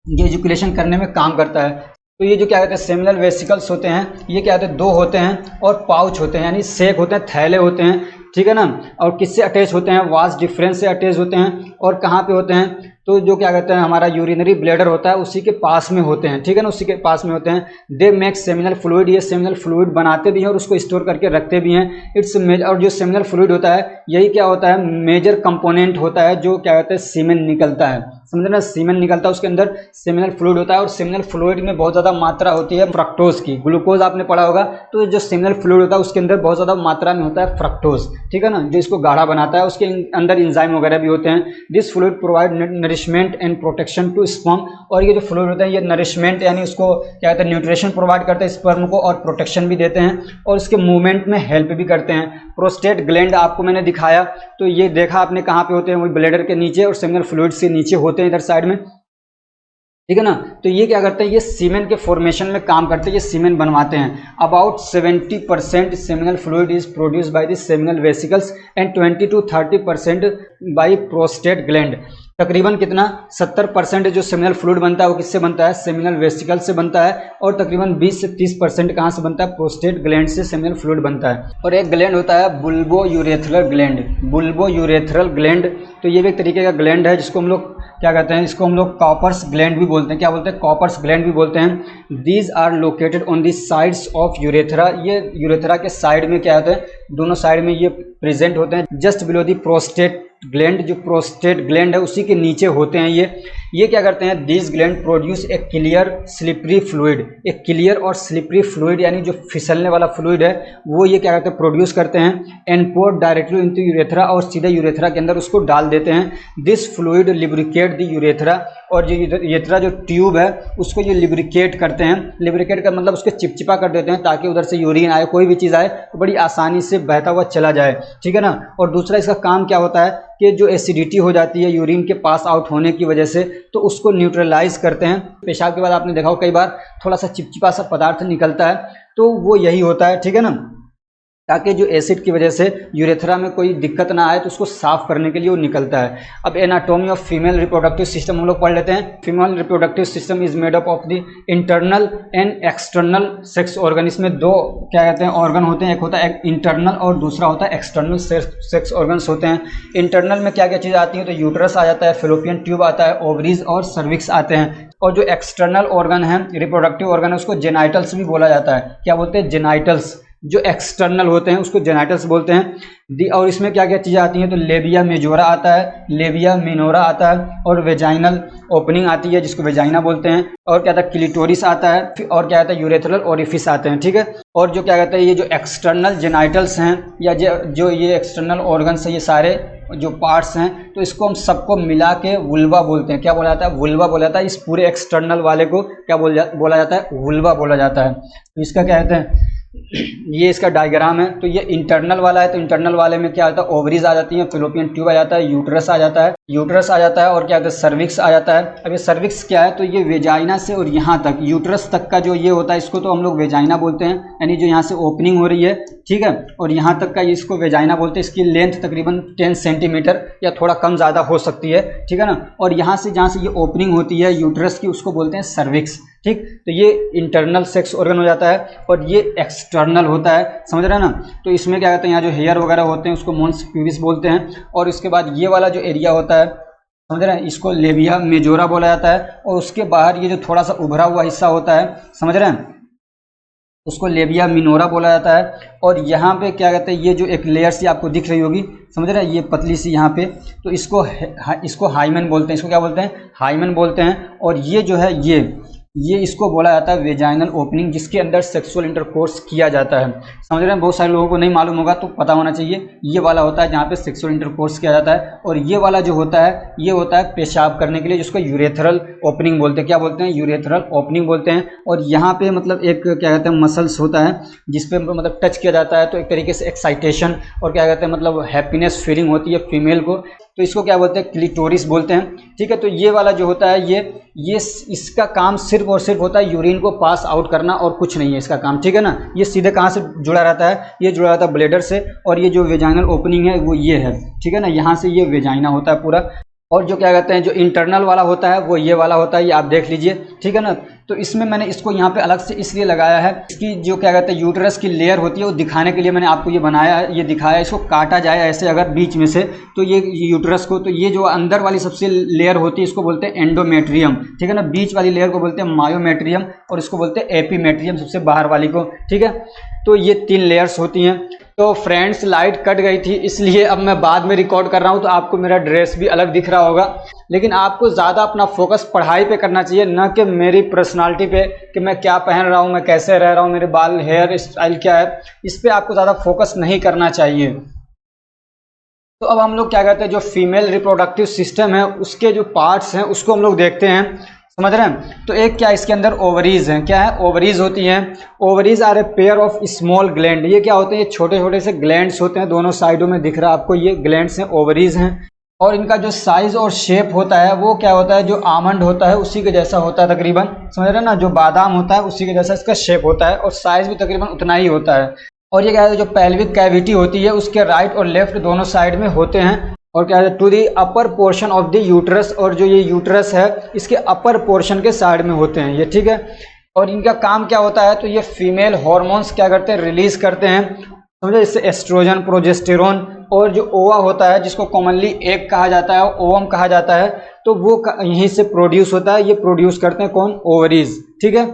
ये इजेकुलेशन करने में काम करता है। तो ये जो क्या कहते हैं सेमिनल वेसिकल्स होते हैं, ये क्या कहते हैं, दो होते हैं, और पाउच होते हैं, यानी सेक होते हैं, थैले होते हैं, ठीक है ना। और किससे अटैच होते हैं, वास्ट डिफरेंस से अटैच होते हैं, और कहाँ पे होते हैं, तो जो क्या कहते हैं हमारा यूरिनरी ब्लैडर होता है उसी के पास में होते हैं, ठीक है ना, उसी के पास में होते हैं। दे मेक सेमिनल फ्लूइड, ये सेमिनल फ्लूइड बनाते भी हैं और उसको स्टोर करके रखते भी हैं। इट्स और जो सेमिनल फ्लूइड होता है यही क्या होता है, मेजर कंपोनेंट होता है, जो क्या कहते हैं सीमेन निकलता है, समझना, सीमेन निकलता है, उसके अंदर सेमिनल फ्लूइड होता है, और सेमिनल फ्लूइड में बहुत ज़्यादा मात्रा होती है फ्रक्टोज की। ग्लूकोज आपने पढ़ा होगा, तो जो सेमिनल फ्लूइड होता है उसके अंदर बहुत ज़्यादा मात्रा में होता है फ्रक्टोज, ठीक है ना, जो इसको गाढ़ा बनाता है, उसके अंदर इंजाइम वगैरह भी होते हैं। This fluid provide nourishment and protection to sperm, और ये जो फ्लूइड होता है ये नरिशमेंट यानी उसको क्या कहते हैं, न्यूट्रिशन प्रोवाइड करते हैं स्पर्म को, और प्रोटेक्शन भी देते हैं, और इसके मूवमेंट में हेल्प भी करते हैं। प्रोस्टेट ग्लैंड आपको मैंने दिखाया, तो ये देखा आपने कहाँ पे होते हैं, वो ब्लैडर के नीचे और सेमिनल फ्लूइड से नीचे होते हैं, इधर साइड में, ठीक है ना। तो ये क्या करते हैं, ये सीमेन के फॉर्मेशन में काम करते हैं, ये सीमेन बनवाते हैं। About 70% seminal fluid is produce by the seminal vesicles and 20 to 30% by prostate gland. तकरीबन कितना, 70% जो सेमिनल फ्लूइड बनता है वो किससे बनता है, सेमिनल वेसिकल से बनता है, और तकरीबन 20 से 30% कहाँ से बनता है, प्रोस्टेट ग्लैंड से सेमिनल फ्लूइड बनता है। और एक ग्लैंड होता है बुल्बो यूरेथ्रल ग्लैंड, बुल्बो यूरेथ्रल ग्लैंड, तो ये भी एक तरीके का ग्लैंड है जिसको हम लोग क्या कहते हैं, इसको हम लोग कॉपर्स ग्लैंड भी बोलते हैं, क्या बोलते हैं, कॉपर्स ग्लैंड भी बोलते हैं। These are located on the sides of urethra, ये यूरेथ्रा के साइड में क्या होता है, दोनों साइड में ये प्रेजेंट होते हैं, just below the prostate gland, जो प्रोस्टेट ग्लैंड है उसी के नीचे होते हैं ये क्या करते हैं, these gland produce a clear slippery fluid, एक क्लियर और स्लिपरी फ्लूइड यानी जो फिसलने वाला फ्लूइड है वो ये क्या करते हैं, प्रोड्यूस करते हैं, and pour directly into urethra, और सीधे यूरेथ्रा के अंदर उसको डाल देते हैं। This fluid lubricate the urethra, और जो यूरेथ्रा जो ट्यूब है उसको ये लिब्रिकेट करते हैं, लिब्रिकेट का मतलब उसको चिपचिपा कर देते हैं, ताकि उधर से यूरिन आए, कोई भी चीज़ आए तो बड़ी आसानी से बहता हुआ चला जाए, ठीक है ना। और दूसरा इसका काम क्या होता है कि जो एसिडिटी हो जाती है यूरिन के पास आउट होने की वजह से, तो उसको न्यूट्रलाइज करते हैं। पेशाब के बाद आपने देखा हो कई बार थोड़ा सा चिपचिपा सा पदार्थ निकलता है, तो वो यही होता है, ठीक है ना, ताकि जो एसिड की वजह से यूरेथ्रा में कोई दिक्कत ना आए, तो उसको साफ करने के लिए वो निकलता है। अब anatomy of female reproductive system हम लोग पढ़ लेते हैं। Female reproductive system is made up of the internal and external sex organ. इसमें दो क्या कहते हैं ऑर्गन होते हैं, एक होता है इंटरनल और दूसरा होता है एक्सटर्नल सेक्स ऑर्गन्स होते हैं। इंटरनल में क्या क्या चीज़ आती है, तो यूट्रस आ जाता है, फेलोपियन ट्यूब आता है, ओवरीज और सर्विक्स आते हैं। और जो एक्सटर्नल ऑर्गन है, रिप्रोडक्टिव ऑर्गन है, उसको जेनाइटल्स भी बोला जाता है। क्या बोलते हैं, जेनाइटल्स। जो एक्सटर्नल होते हैं उसको जेनाइटल्स बोलते हैं। और इसमें क्या क्या चीज़ें आती हैं, तो लेबिया मेजोरा आता है, लेबिया मिनोरा आता है, और वेजाइनल ओपनिंग आती है जिसको वेजाइना बोलते हैं, और क्या आता है क्लिटोरिस आता है, और क्या आता है यूरेथ्रल ओरिफिस आते हैं, ठीक है। और जो क्या कहते हैं ये जो एक्सटर्नल जेनाइटल्स हैं या जो ये एक्सटर्नल ऑर्गन्स हैं, ये सारे जो पार्ट्स हैं, तो इसको हम सबको मिला के वुल्वा बोलते हैं। क्या बोला जाता है, वुल्वा बोला जाता है। इस पूरे एक्सटर्नल वाले को क्या बोला जाता है, वुल्वा बोला जाता है। तो इसका क्या कहते हैं, ये इसका डायग्राम है। तो ये इंटरनल वाला है, तो इंटरनल वाले में क्या आता है, ओवरीज आ जाती है, फेलोपियन ट्यूब आ जाता है, यूट्रस आ जाता है, यूट्रस आ जाता है और क्या कहते हैं सर्विक्स आ जाता है। अब ये सर्विक्स क्या है, तो ये वेजाइना से और यहाँ तक यूट्रस तक का जो ये होता है इसको तो हम लोग वेजाइना बोलते हैं, यानी जो यहाँ से ओपनिंग हो रही है, ठीक है, और यहाँ तक का इसको वेजाइना बोलते हैं। इसकी लेंथ तकरीबन 10 सेंटीमीटर या थोड़ा कम ज़्यादा हो सकती है, ठीक है ना। और यहाँ से जहाँ से ये ओपनिंग होती है यूट्रस की उसको बोलते हैं सर्विक्स, ठीक। तो ये इंटरनल सेक्स ऑर्गन हो जाता है और ये एक्सटर्नल होता है, समझ रहे हैं ना। तो इसमें क्या कहते हैं, यहाँ जो हेयर वगैरह होते हैं उसको मोन्स प्यूबिस बोलते हैं। और उसके बाद ये वाला जो एरिया होता है, समझ रहे हैं, इसको लेबिया मेजोरा बोला जाता है। और उसके बाहर ये जो थोड़ा सा उभरा हुआ हिस्सा होता है, समझ रहे हैं, उसको लेबिया मिनोरा बोला जाता है। और यहाँ पे क्या कहते हैं, ये जो एक लेयर सी आपको दिख रही होगी, समझ रहे हैं, ये पतली सी यहाँ पे, तो इसको हाइमेन बोलते हैं। इसको क्या बोलते हैं, हाइमेन बोलते हैं। और ये जो है ये इसको बोला जाता है वेजाइनल ओपनिंग, जिसके अंदर सेक्सुअल इंटरकोर्स किया जाता है। समझ रहे हैं, बहुत सारे लोगों को नहीं मालूम होगा तो पता होना चाहिए। ये वाला होता है जहाँ पे सेक्सुअल इंटरकोर्स किया जाता है। और ये वाला जो होता है ये होता है पेशाब करने के लिए, जिसको यूरेथ्रल ओपनिंग बोलते हैं। क्या बोलते हैं, यूरेथ्रल ओपनिंग बोलते हैं। और यहाँ पे मतलब एक क्या कहते हैं मसल्स होता है जिसपे मतलब टच किया जाता है, तो एक तरीके से एक्साइटेशन और क्या कहते हैं मतलब हैप्पीनेस फीलिंग होती है फीमेल को, तो इसको क्या बोलते हैं, क्लिटोरिस बोलते हैं, ठीक है। तो ये वाला जो होता है ये इसका काम सिर्फ और सिर्फ होता है यूरिन को पास आउट करना और कुछ नहीं है इसका काम, ठीक है ना। ये सीधे कहाँ से जुड़ा रहता है, ये जुड़ा रहता है ब्लेडर से। और ये जो वेजाइनल ओपनिंग है वो ये है, ठीक है ना, यहाँ से ये वेजाइना होता है पूरा। और जो क्या कहते हैं जो इंटरनल वाला होता है वो ये वाला होता है, ये आप देख लीजिए, ठीक है ना। तो इसमें मैंने इसको यहाँ पे अलग से इसलिए लगाया है, इसकी जो क्या कहते हैं यूट्रस की लेयर होती है वो दिखाने के लिए मैंने आपको ये बनाया, ये दिखाया। इसको काटा जाए ऐसे अगर बीच में से, तो ये यूट्रस को, तो ये जो अंदर वाली सबसे लेयर होती है इसको बोलते हैं एंडोमेट्रियम, ठीक है ना। बीच वाली लेयर को बोलते हैं मायोमेट्रियम और इसको बोलते हैं एपीमेट्रियम, सबसे बाहर वाली को, ठीक है। तो ये 3 लेयर्स होती हैं। तो फ्रेंड्स लाइट कट गई थी इसलिए अब मैं बाद में रिकॉर्ड कर रहा हूँ, तो आपको मेरा ड्रेस भी अलग दिख रहा होगा। लेकिन आपको ज़्यादा अपना फोकस पढ़ाई पे करना चाहिए, न कि मेरी पर्सनालिटी पे कि मैं क्या पहन रहा हूँ, मैं कैसे रह रहा हूँ, मेरे बाल हेयर स्टाइल क्या है, इस पर आपको ज़्यादा फोकस नहीं करना चाहिए। तो अब हम लोग क्या कहते हैं जो फीमेल रिप्रोडक्टिव सिस्टम है उसके जो पार्ट्स हैं उसको हम लोग देखते हैं, समझ रहे हैं। तो एक क्या इसके अंदर ओवरीज हैं, क्या है, ओवरीज होती हैं। Ovaries are a pair of small gland, ये क्या होते हैं, ये छोटे छोटे से ग्लैंड्स होते हैं, दोनों साइडों में दिख रहा है आपको, ये ग्लैंड्स हैं, ओवरीज हैं। और इनका जो साइज और शेप होता है वो क्या होता है, जो आमंड होता है उसी के जैसा होता है तकरीबन, समझ रहे हैं ना, जो बादाम होता है उसी के जैसा इसका शेप होता है और साइज भी तकरीबन उतना ही होता है। और ये क्या है, जो पेल्विक कैविटी होती है उसके राइट और लेफ्ट दोनों साइड में होते हैं। और क्या है, to the upper portion of the uterus, और जो ये यूट्रस है इसके अपर पोर्शन के साइड में होते हैं ये, ठीक है। और इनका काम क्या होता है, तो ये फीमेल हार्मोन्स क्या करते हैं, रिलीज करते हैं, समझे, इससे एस्ट्रोजन, प्रोजेस्टेरोन। और जो ओवा होता है जिसको कॉमनली एग कहा जाता है, ओवम कहा जाता है, तो वो यहीं से प्रोड्यूस होता है, ये प्रोड्यूस करते हैं कौन, ओवरीज, ठीक है।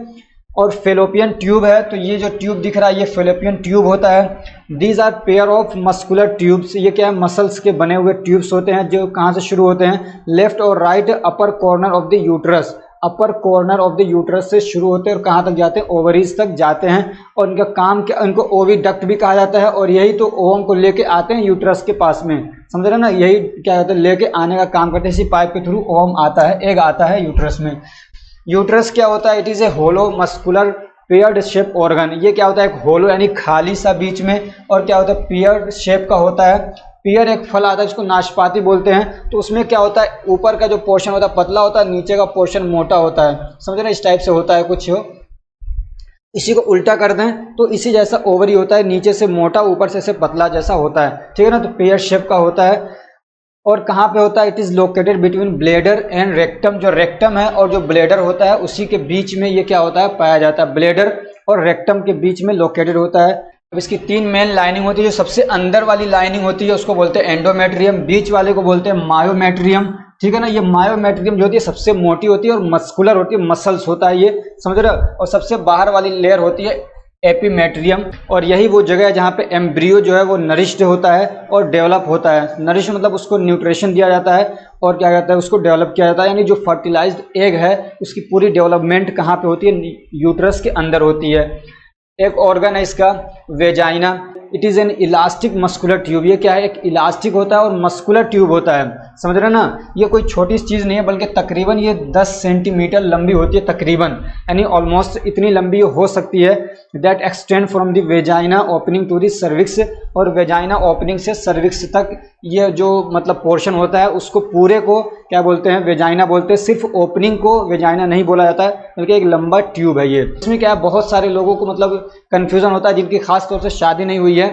और फेलोपियन ट्यूब है, तो ये जो ट्यूब दिख रहा है ये फेलोपियन ट्यूब होता है। These are pair of muscular tubes, ये क्या है, मसल्स के बने हुए ट्यूब्स होते हैं जो कहाँ से शुरू होते हैं, लेफ्ट और right upper corner of the uterus, upper corner of the uterus से शुरू होते हैं और कहाँ तक जाते हैं, ओवरीज तक जाते हैं। और इनका काम क्या, इनको ओविडक्ट भी कहा जाता है। और यही तो ओवम को लेके आते हैं यूट्रस के पास में, समझ रहे ना, यही क्या कहते हैं लेके आने का काम करते हैं, इसी पाइप के थ्रू ओवम आता है, एग आता है यूट्रस में। यूट्रस क्या होता है, it is a hollow muscular paired shape organ, ये क्या होता है, एक होलो यानी खाली सा बीच में, और क्या होता है पेयर्ड शेप का होता है। पेयर एक फल आता है जिसको नाशपाती बोलते हैं, तो उसमें क्या होता है, ऊपर का जो पोर्शन होता है पतला होता है, नीचे का पोर्शन मोटा होता है, समझ रहे, इस टाइप से होता है कुछ हो। इसी को उल्टा कर दें तो इसी जैसा ओवरी होता है, नीचे से मोटा ऊपर से पतला जैसा होता है, ठीक है ना। तो पेयर शेप का होता है। और कहाँ पे होता है, it is located between bladder and rectum, जो रेक्टम है और जो ब्लेडर होता है उसी के बीच में ये क्या होता है, पाया जाता है, ब्लेडर और रेक्टम के बीच में लोकेटेड होता है। अब इसकी 3 मेन लाइनिंग होती है, जो सबसे अंदर वाली लाइनिंग होती है उसको बोलते हैं एंडोमेट्रियम, बीच वाले को बोलते हैं मायोमेट्रियम, ठीक है ना। ये मायोमेट्रियम जो होती है सबसे मोटी होती है और मस्कुलर होती है, मसल्स होता है ये, समझ रहे हो। और सबसे बाहर वाली लेयर होती है एपीमेट्रियम, और यही वो जगह है जहाँ पे एम्ब्रियो जो है वो नरिश्ड होता है और डेवलप होता है। नरिश मतलब उसको न्यूट्रिशन दिया जाता है और क्या कहता है उसको डेवलप किया जाता है, यानी जो फर्टिलाइज्ड एग है उसकी पूरी डेवलपमेंट कहाँ पे होती है, यूट्रस के अंदर होती है। एक ऑर्गन है इसका vagina, it is an elastic muscular tube, ये क्या है, एक इलास्टिक होता है और मस्कुलर ट्यूब होता है, समझ रहे ना। ये कोई छोटी चीज़ नहीं है, बल्कि तकरीबन ये 10 सेंटीमीटर लंबी होती है तकरीबन, यानी ऑलमोस्ट इतनी लंबी हो सकती है। That extend from the vagina opening to the cervix, और वेजाइना ओपनिंग से सर्विक्स तक ये जो मतलब पोर्शन होता है उसको पूरे को क्या बोलते हैं, वेजाइना बोलते हैं। सिर्फ ओपनिंग को वेजाइना नहीं बोला जाता है, बल्कि एक लंबा ट्यूब है ये। इसमें क्या है, बहुत सारे लोगों को मतलब कन्फ्यूजन होता है, जिनकी खास तौर से शादी नहीं हुई है,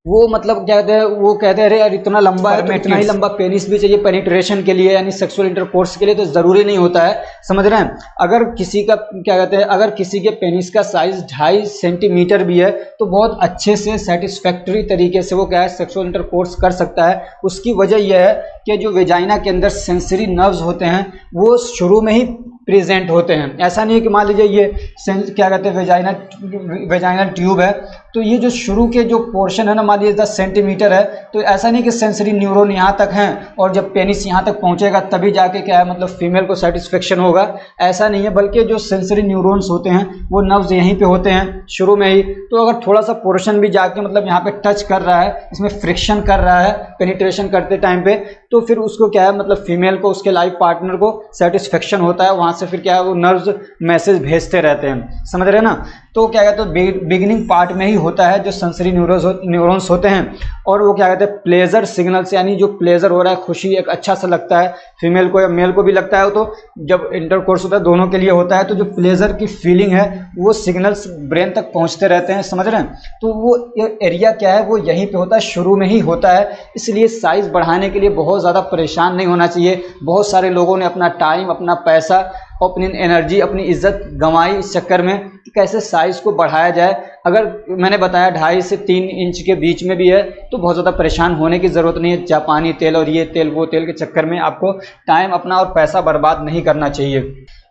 वो मतलब क्या कहते हैं, वो कहते हैं अरे यार इतना लंबा है तो इतना ही लंबा पेनिस भी चाहिए पेनिट्रेशन के लिए, यानी सेक्सुअल इंटरकोर्स के लिए, तो ज़रूरी नहीं होता है, समझ रहे हैं। अगर किसी का क्या कहते हैं, अगर किसी के पेनिस का साइज 2.5 सेंटीमीटर भी है तो बहुत अच्छे से सेटिस्फैक्टरी तरीके से वो क्या है सेक्सुअल इंटरकोर्स कर सकता है। उसकी वजह यह है कि जो वेजाइना के अंदर सेंसरी नर्व्स होते हैं वो शुरू में ही प्रेजेंट होते हैं। ऐसा नहीं है कि मान लीजिए ये क्या कहते हैं वेजाइनल ट्यूब है, तो ये जो शुरू के जो पोर्शन है ना, मान लीजिए 10 सेंटीमीटर है, तो ऐसा नहीं कि सेंसरी न्यूरॉन यहाँ तक हैं और जब पेनिस यहाँ तक पहुँचेगा तभी जाके क्या है मतलब फीमेल को सेटिस्फेक्शन होगा, ऐसा नहीं है। बल्कि जो सेंसरी न्यूरॉन्स होते हैं वो नर्व्स यहीं पे होते हैं शुरू में ही। तो अगर थोड़ा सा पोर्शन भी जाके मतलब यहाँ पे टच कर रहा है, इसमें फ्रिक्शन कर रहा है पेनिट्रेशन करते टाइम पे, तो फिर उसको क्या है मतलब फीमेल को, उसके लाइफ पार्टनर को सेटिस्फेक्शन होता है, वहाँ से फिर क्या है वो नर्व्स मैसेज भेजते रहते हैं, समझ रहे हैं ना। तो क्या कहते हैं बिगिनिंग पार्ट में ही होता है जो सेंसरी न्यूरॉन्स होते हैं, और वो क्या कहते हैं प्लेजर सिग्नल्स, यानी जो प्लेजर हो रहा है, खुशी एक अच्छा सा लगता है फीमेल को या मेल को भी लगता है, तो जब इंटरकोर्स होता है दोनों के लिए होता है, तो जो प्लेजर की फीलिंग है वो सिग्नल्स ब्रेन तक पहुंचते रहते हैं, समझ रहे हैं। तो वो एरिया क्या है वो यहीं पे होता है, शुरू में ही होता है। इसलिए साइज बढ़ाने के लिए बहुत ज़्यादा परेशान नहीं होना चाहिए। बहुत सारे लोगों ने अपना टाइम, अपना पैसा, अपनी एनर्जी, अपनी इज्जत गंवाई इस चक्कर में कि कैसे साइज को बढ़ाया जाए। अगर मैंने बताया 2.5 से 3 इंच के बीच में भी है तो बहुत ज़्यादा परेशान होने की ज़रूरत नहीं है। जापानी तेल और ये तेल वो तेल के चक्कर में आपको टाइम अपना और पैसा बर्बाद नहीं करना चाहिए।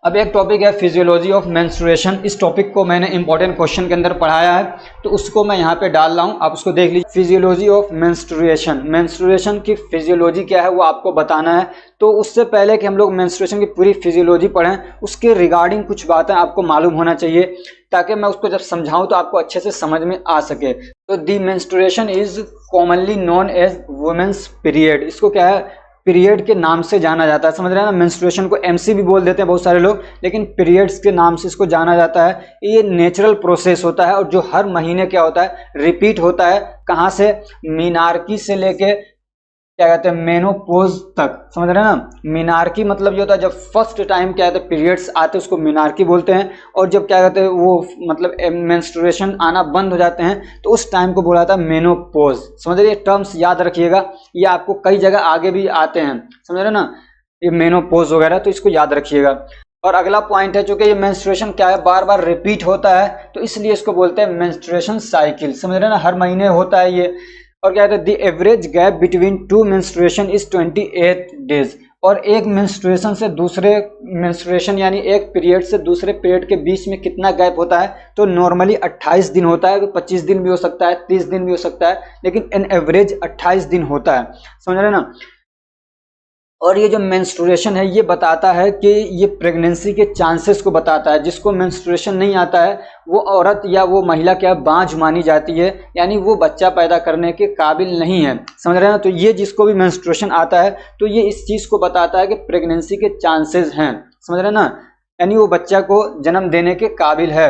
अब एक टॉपिक है फिजियोलॉजी ऑफ मेंस्ट्रुएशन। इस टॉपिक को मैंने इंपॉर्टेंट क्वेश्चन के अंदर पढ़ाया है, तो उसको मैं यहाँ पे डाल रहा हूँ, आप उसको देख लीजिए। फिजियोलॉजी ऑफ मेंस्ट्रुएशन, मेंस्ट्रुएशन की फिजियोलॉजी क्या है वो आपको बताना है। तो उससे पहले कि हम लोग मेंस्ट्रुएशन की पूरी फिजियोलॉजी पढ़ें, उसके रिगार्डिंग कुछ बातें आपको मालूम होना चाहिए, ताकि मैं उसको जब समझाऊं तो आपको अच्छे से समझ में आ सके। तो the menstruation is commonly known as women's period. इसको क्या है पीरियड के नाम से जाना जाता है, समझ रहे हैं ना। मेंस्ट्रुएशन को एमसी भी बोल देते हैं बहुत सारे लोग, लेकिन पीरियड्स के नाम से इसको जाना जाता है। ये नेचुरल प्रोसेस होता है और जो हर महीने क्या होता है रिपीट होता है। कहाँ से, मीनार्की से लेके क्या कहते हैं मेनोपोज तक, समझ रहे हैं ना। मीनार्की मतलब ये होता है जब फर्स्ट टाइम क्या कहते हैं पीरियड्स आते हैं उसको मीनार्की बोलते हैं, और जब क्या कहते हैं वो मतलब मेंस्ट्रुएशन आना बंद हो जाते हैं तो उस टाइम को बोला जाता है मेनोपोज। समझ रहे, ये टर्म्स याद रखिएगा, ये आपको कई जगह आगे भी आते हैं, समझ रहे ना, ये मेनोपोज वगैरह, तो इसको याद रखिएगा। और अगला पॉइंट है, चूंकि ये मेंस्ट्रुएशन क्या है बार बार रिपीट होता है तो इसलिए इसको बोलते हैं मेंस्ट्रुएशन साइकिल, समझ रहे ना, हर महीने होता है ये। और क्या कहते हैं the average gap between 2 menstruation is 28 days. और एक मेंस्ट्रुएशन से दूसरे मेंस्ट्रुएशन यानी एक पीरियड से दूसरे पीरियड के बीच में कितना गैप होता है, तो नॉर्मली 28 दिन होता है। 25 दिन भी हो सकता है, 30 दिन भी हो सकता है, लेकिन इन एवरेज 28 दिन होता है, समझ रहे ना। और ये जो मेंस्ट्रुएशन है ये बताता है कि ये प्रेगनेंसी के चांसेस को बताता है। जिसको मेंस्ट्रुएशन नहीं आता है वो औरत या वो महिला क्या बांझ मानी जाती है, यानी वो बच्चा पैदा करने के काबिल नहीं है, समझ रहे हैं ना। तो ये जिसको भी मेंस्ट्रुएशन आता है तो ये इस चीज़ को बताता है कि प्रेगनेंसी के चांसेस हैं, समझ रहे हैं ना, यानी वो बच्चा को जन्म देने के काबिल है।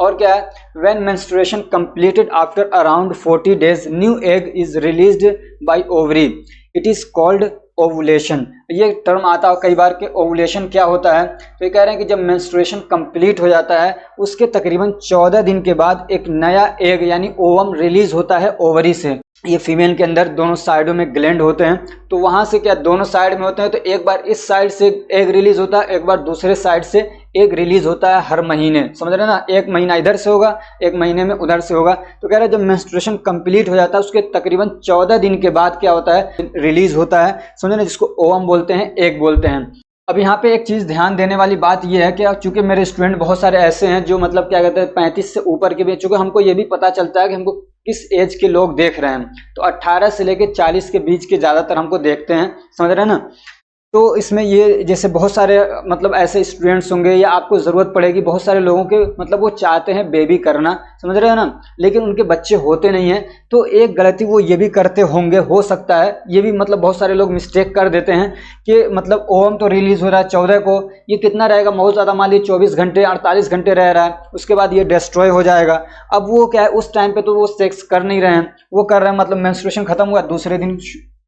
और क्या है, when menstruation completed after around 40 days new egg is released by ovary, it is called ovulation. ये टर्म आता है कई बार के ओवुलेशन क्या होता है, तो ये कह रहे हैं कि जब मेंस्ट्रुएशन कंप्लीट हो जाता है उसके तकरीबन 14 दिन के बाद एक नया एग यानी ओवम रिलीज होता है ओवरी से। ये फीमेल के अंदर दोनों साइडों में ग्लैंड होते हैं, तो वहां से क्या दोनों साइड में होते हैं, तो एक बार इस साइड से एग रिलीज होता है, एक बार दूसरे साइड से एग रिलीज होता है हर महीने, समझ रहे हैं ना। एक महीना इधर से होगा, एक महीने में उधर से होगा। तो कह रहे हैं जब मेंस्ट्रुएशन कंप्लीट हो जाता है उसके तकरीबन 14 दिन के बाद क्या होता है रिलीज होता है, समझ रहे हैं, जिसको ओवम बोलते हैं, एग बोलते हैं। अब यहाँ पे एक चीज़ ध्यान देने वाली बात यह है कि चूंकि मेरे स्टूडेंट बहुत सारे ऐसे हैं जो मतलब क्या कहते हैं 35 से ऊपर के भी, चूंकि हमको ये भी पता चलता है कि हमको किस एज के लोग देख रहे हैं, तो 18 से लेकर 40 के बीच के ज़्यादातर हमको देखते हैं, समझ रहे हैं ना। तो इसमें ये जैसे बहुत सारे मतलब ऐसे स्टूडेंट्स होंगे या आपको ज़रूरत पड़ेगी, बहुत सारे लोगों के मतलब वो चाहते हैं बेबी करना, समझ रहे हो ना, लेकिन उनके बच्चे होते नहीं हैं। तो एक गलती वो ये भी करते होंगे, हो सकता है ये भी मतलब बहुत सारे लोग मिस्टेक कर देते हैं कि मतलब ओवम तो रिलीज़ हो रहा है 14 को, ये कितना रहेगा, बहुत ज़्यादा, मान लीजिए 24 घंटे 48 घंटे रह रहा है, उसके बाद ये डिस्ट्रॉय हो जाएगा। अब वो क्या है, उस टाइम पे तो वो सेक्स कर नहीं रहे हैं, वो कर रहे हैं मतलब मेंस्ट्रुएशन खत्म हुआ दूसरे दिन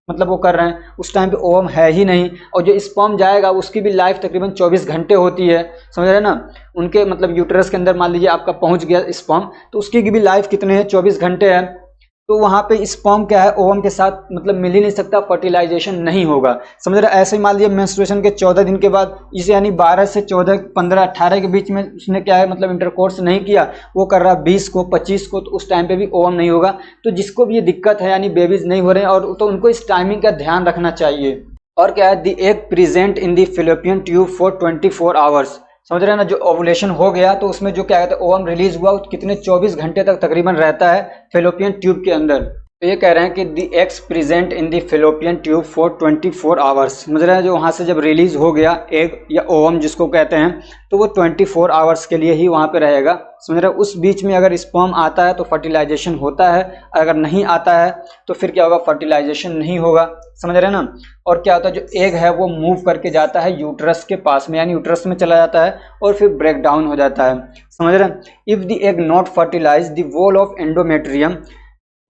मतलब वो कर रहे हैं, उस टाइम पे ओवम है ही नहीं, और जो स्पर्म जाएगा उसकी भी लाइफ तकरीबन 24 घंटे होती है, समझ रहे हैं ना। उनके मतलब यूट्रस के अंदर मान लीजिए आपका पहुंच गया स्पर्म, तो उसकी भी लाइफ कितने है, 24 घंटे है। तो वहाँ पे स्पर्म क्या है, ओवम के साथ मतलब मिल ही नहीं सकता, फर्टिलाइजेशन नहीं होगा, समझ रहे। ऐसे ही मान लीजिए मेंस्ट्रुएशन के 14 दिन के बाद, इसे यानी 12 से 14, 15, 18 के बीच में उसने क्या है मतलब इंटरकोर्स नहीं किया, वो कर रहा 20 को 25 को, तो उस टाइम पे भी ओवम नहीं होगा। तो जिसको भी ये दिक्कत है यानी बेबीज नहीं हो रहे हैं, और तो उनको इस टाइमिंग का ध्यान रखना चाहिए। और क्या है, the egg present in the fallopian tube for 24 hours, समझ रहे हैं ना। जो ओवुलेशन हो गया तो उसमें जो क्या कहते हैं ओवम रिलीज हुआ, कितने 24 घंटे तक तकरीबन रहता है फैलोपियन ट्यूब के अंदर। तो ये कह रहे हैं कि the eggs present in the fallopian tube for 24 hours, समझ रहे हैं, जो वहाँ से जब रिलीज हो गया एग या ओवम जिसको कहते हैं, तो वो 24 आवर्स के लिए ही वहाँ पे रहेगा, समझ रहे हैं। उस बीच में अगर स्पर्म आता है तो फर्टिलाइजेशन होता है, अगर नहीं आता है तो फिर क्या होगा, फर्टिलाइजेशन नहीं होगा, समझ रहे हैं ना। और क्या होता है, जो एग है वो मूव करके जाता है यूट्रस के पास में, यानी यूट्रस में चला जाता है और फिर ब्रेक डाउन हो जाता है, समझ रहे हैं। If the egg not fertilize, the wall of endometrium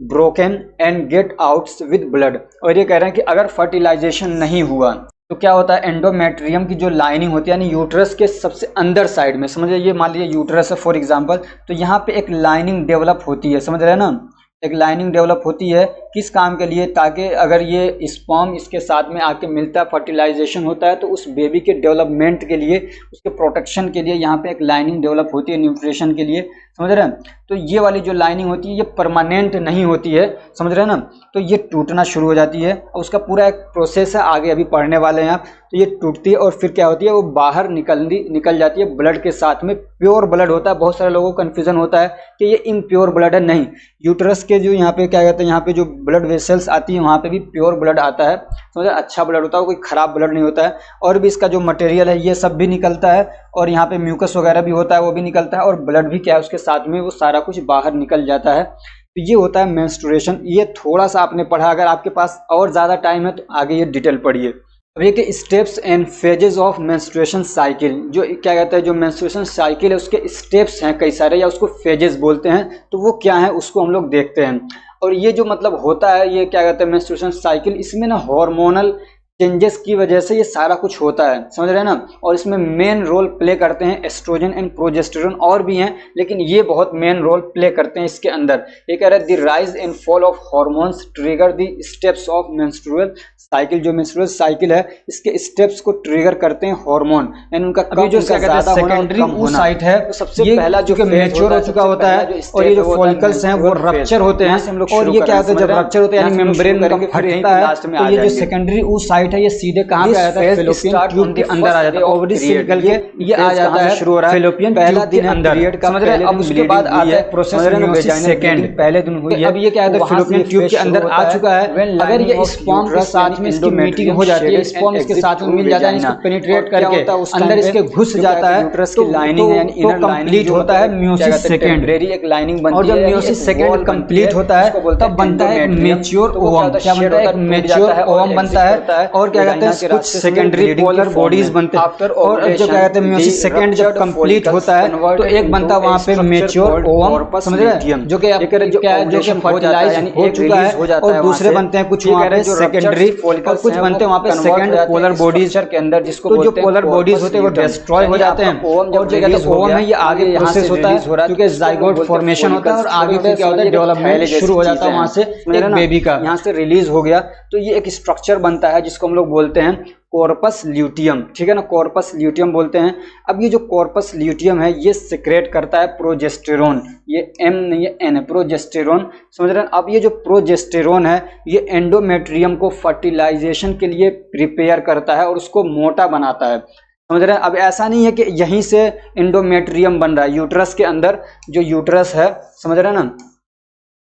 broken and get outs with blood. और ये कह रहे हैं कि अगर फर्टिलाइजेशन नहीं हुआ तो क्या होता है, एंडोमेट्रियम की जो लाइनिंग होती है यानी यूट्रस के सबसे अंदर साइड में, समझिए ये मान लीजिए यूट्रस है फॉर एग्जांपल, तो यहाँ पे एक लाइनिंग डेवलप होती है, समझ रहे हैं ना, एक लाइनिंग डेवलप होती है किस काम के लिए, ताकि अगर ये स्पर्म इसके साथ में आके मिलता है, फर्टिलाइजेशन होता है, तो उस बेबी के डेवलपमेंट के लिए, उसके प्रोटेक्शन के लिए यहाँ पे एक लाइनिंग डेवलप होती है न्यूट्रिशन के लिए, समझ रहे हैं। तो ये वाली जो लाइनिंग होती है ये परमानेंट नहीं होती है, समझ रहे हैं ना, तो ये टूटना शुरू हो जाती है, और उसका पूरा एक प्रोसेस है, आगे अभी पढ़ने वाले हैं आप। तो ये टूटती है और फिर क्या होती है, वो बाहर निकल जाती है ब्लड के साथ में, प्योर ब्लड होता है। बहुत सारे लोगों को कन्फ्यूजन होता है कि ये इम्प्योर ब्लड है, नहीं, यूट्रस के जो यहाँ पे क्या कहते हैं, यहाँ पे जो ब्लड वेसल्स आती है वहाँ पे भी प्योर ब्लड आता है, समझे, अच्छा ब्लड होता है, कोई खराब ब्लड नहीं होता है। और भी इसका जो मटेरियल है ये सब भी निकलता है, और यहाँ पे म्यूकस वगैरह भी होता है, वो भी निकलता है, और ब्लड भी क्या है उसके साथ में, वो सारा कुछ बाहर निकल जाता है। तो ये होता है मेंस्ट्रुएशन। ये थोड़ा सा आपने पढ़ा, अगर आपके पास और ज़्यादा टाइम है तो आगे ये डिटेल पढ़िए। अब ये कि steps and phases of menstruation cycle, जो क्या कहते हैं, जो मेंस्ट्रुएशन साइकिल है उसके स्टेप्स हैं कई सारे, या उसको फेजेस बोलते हैं, तो वो क्या है उसको हम लोग देखते हैं। और ये जो मतलब होता है, ये क्या कहते हैं मेंस्ट्रुएशन साइकिल, इसमें ना हार्मोनल चेंजेस की वजह से ये सारा कुछ होता है, समझ रहे हैं ना। और इसमें मेन रोल प्ले करते हैं एस्ट्रोजन एंड प्रोजेस्टेरोन, और भी हैं लेकिन ये बहुत मेन रोल प्ले करते हैं इसके अंदर। ये कह रहे हैं the rise and fall of hormones trigger the steps of menstrual cycle. जो मेंस्ट्रुअल साइकिल है इसके स्टेप्स को ट्रिगर करते हैं हार्मोन, यानी उनका कम, जो सेकेंडरी वो साइट है, तो सबसे पहला जो मैच्योर हो चुका होता है, और ये जो फॉलिकल्स हैं वो रप्चर होते हैं, और ये क्या होता है, जब रप्चर होते हैं यानी मेम्ब्रेन फटता है, तो ये जो सेकेंडरी वो साइट है ये सीधे कहाँ पे आ जाता है, फैलोपियन ट्यूब के अंदर आ जाता है, ओवरी से निकल के ये आ जाता है फैलोपियन ट्यूब के अंदर, समझ रहे हैं। अब उसके बाद आता है प्रोसेस मेयोसिस सेकंड, पहले दिन हुई है। अब ये क्या है, फैलोपियन ट्यूब के अंदर आ चुका है, अगर ये स्पर्म के साथ में इसकी मीटिंग हो जाती है, स्पर्म इसके साथ में मिल जाता है, इसको पेनिट्रेट करके अंदर इसके घुस जाता है, तो लाइनिंग है यानी इनर कंप्लीट होता है मेयोसिस सेकंड, एक लाइनिंग बनती है, और जब मेयोसिस सेकंड कंप्लीट होता है तब बनता है मैच्योर ओवम। क्या बनता है, मैच्योर ओवम बनता है, और क्या कहते हैं कुछ सेकेंडरी पोलर बॉडीज बनते हैं, और जो क्या कहते हैं मेयोसिस सेकंड जब कंप्लीट होता है तो एक बनता है वहाँ पे मैच्योर ओवम, समझ रहे हैं, जो कि फर्टिलाइज हो चुका है, और दूसरे बनते हैं कुछ वहाँ पे सेकेंडरी, और कुछ बनते हैं वहाँ पे सेकंड पोलर बॉडीज के अंदर, जिसको तो जो पोलर बॉडीज होते हैं वो डिस्ट्रॉय हो जाते हैं, और जो कहते हैं ओवम है ये आगे प्रोसेस होता है, क्योंकि जाइगोट फॉर्मेशन होता है, और आगे फिर क्या होता है डेवलपमेंट शुरू हो जाता है, वहाँ से एक बेबी का यहाँ से रिलीज हो गया, तो ये एक स्ट्रक्चर बनता है जिसको हम लोग बोलते हैं कॉर्पस ल्यूटियम, ठीक है ना, कॉर्पस ल्यूटियम बोलते हैं। अब ये जो कॉर्पस ल्यूटियम है ये सिक्रेट करता है प्रोजेस्टेरोन, ये एम नहीं है एन है, प्रोजेस्टेरोन, समझ रहे हैं। अब ये जो प्रोजेस्टेरोन है ये एंडोमेट्रियम को फर्टिलाइजेशन के लिए प्रिपेयर करता है और उसको मोटा बनाता है, समझ रहे हैं। अब ऐसा नहीं है कि यहीं से एंडोमेट्रियम बन रहा है, यूट्रस के अंदर जो यूट्रस है, समझ रहे हैं ना,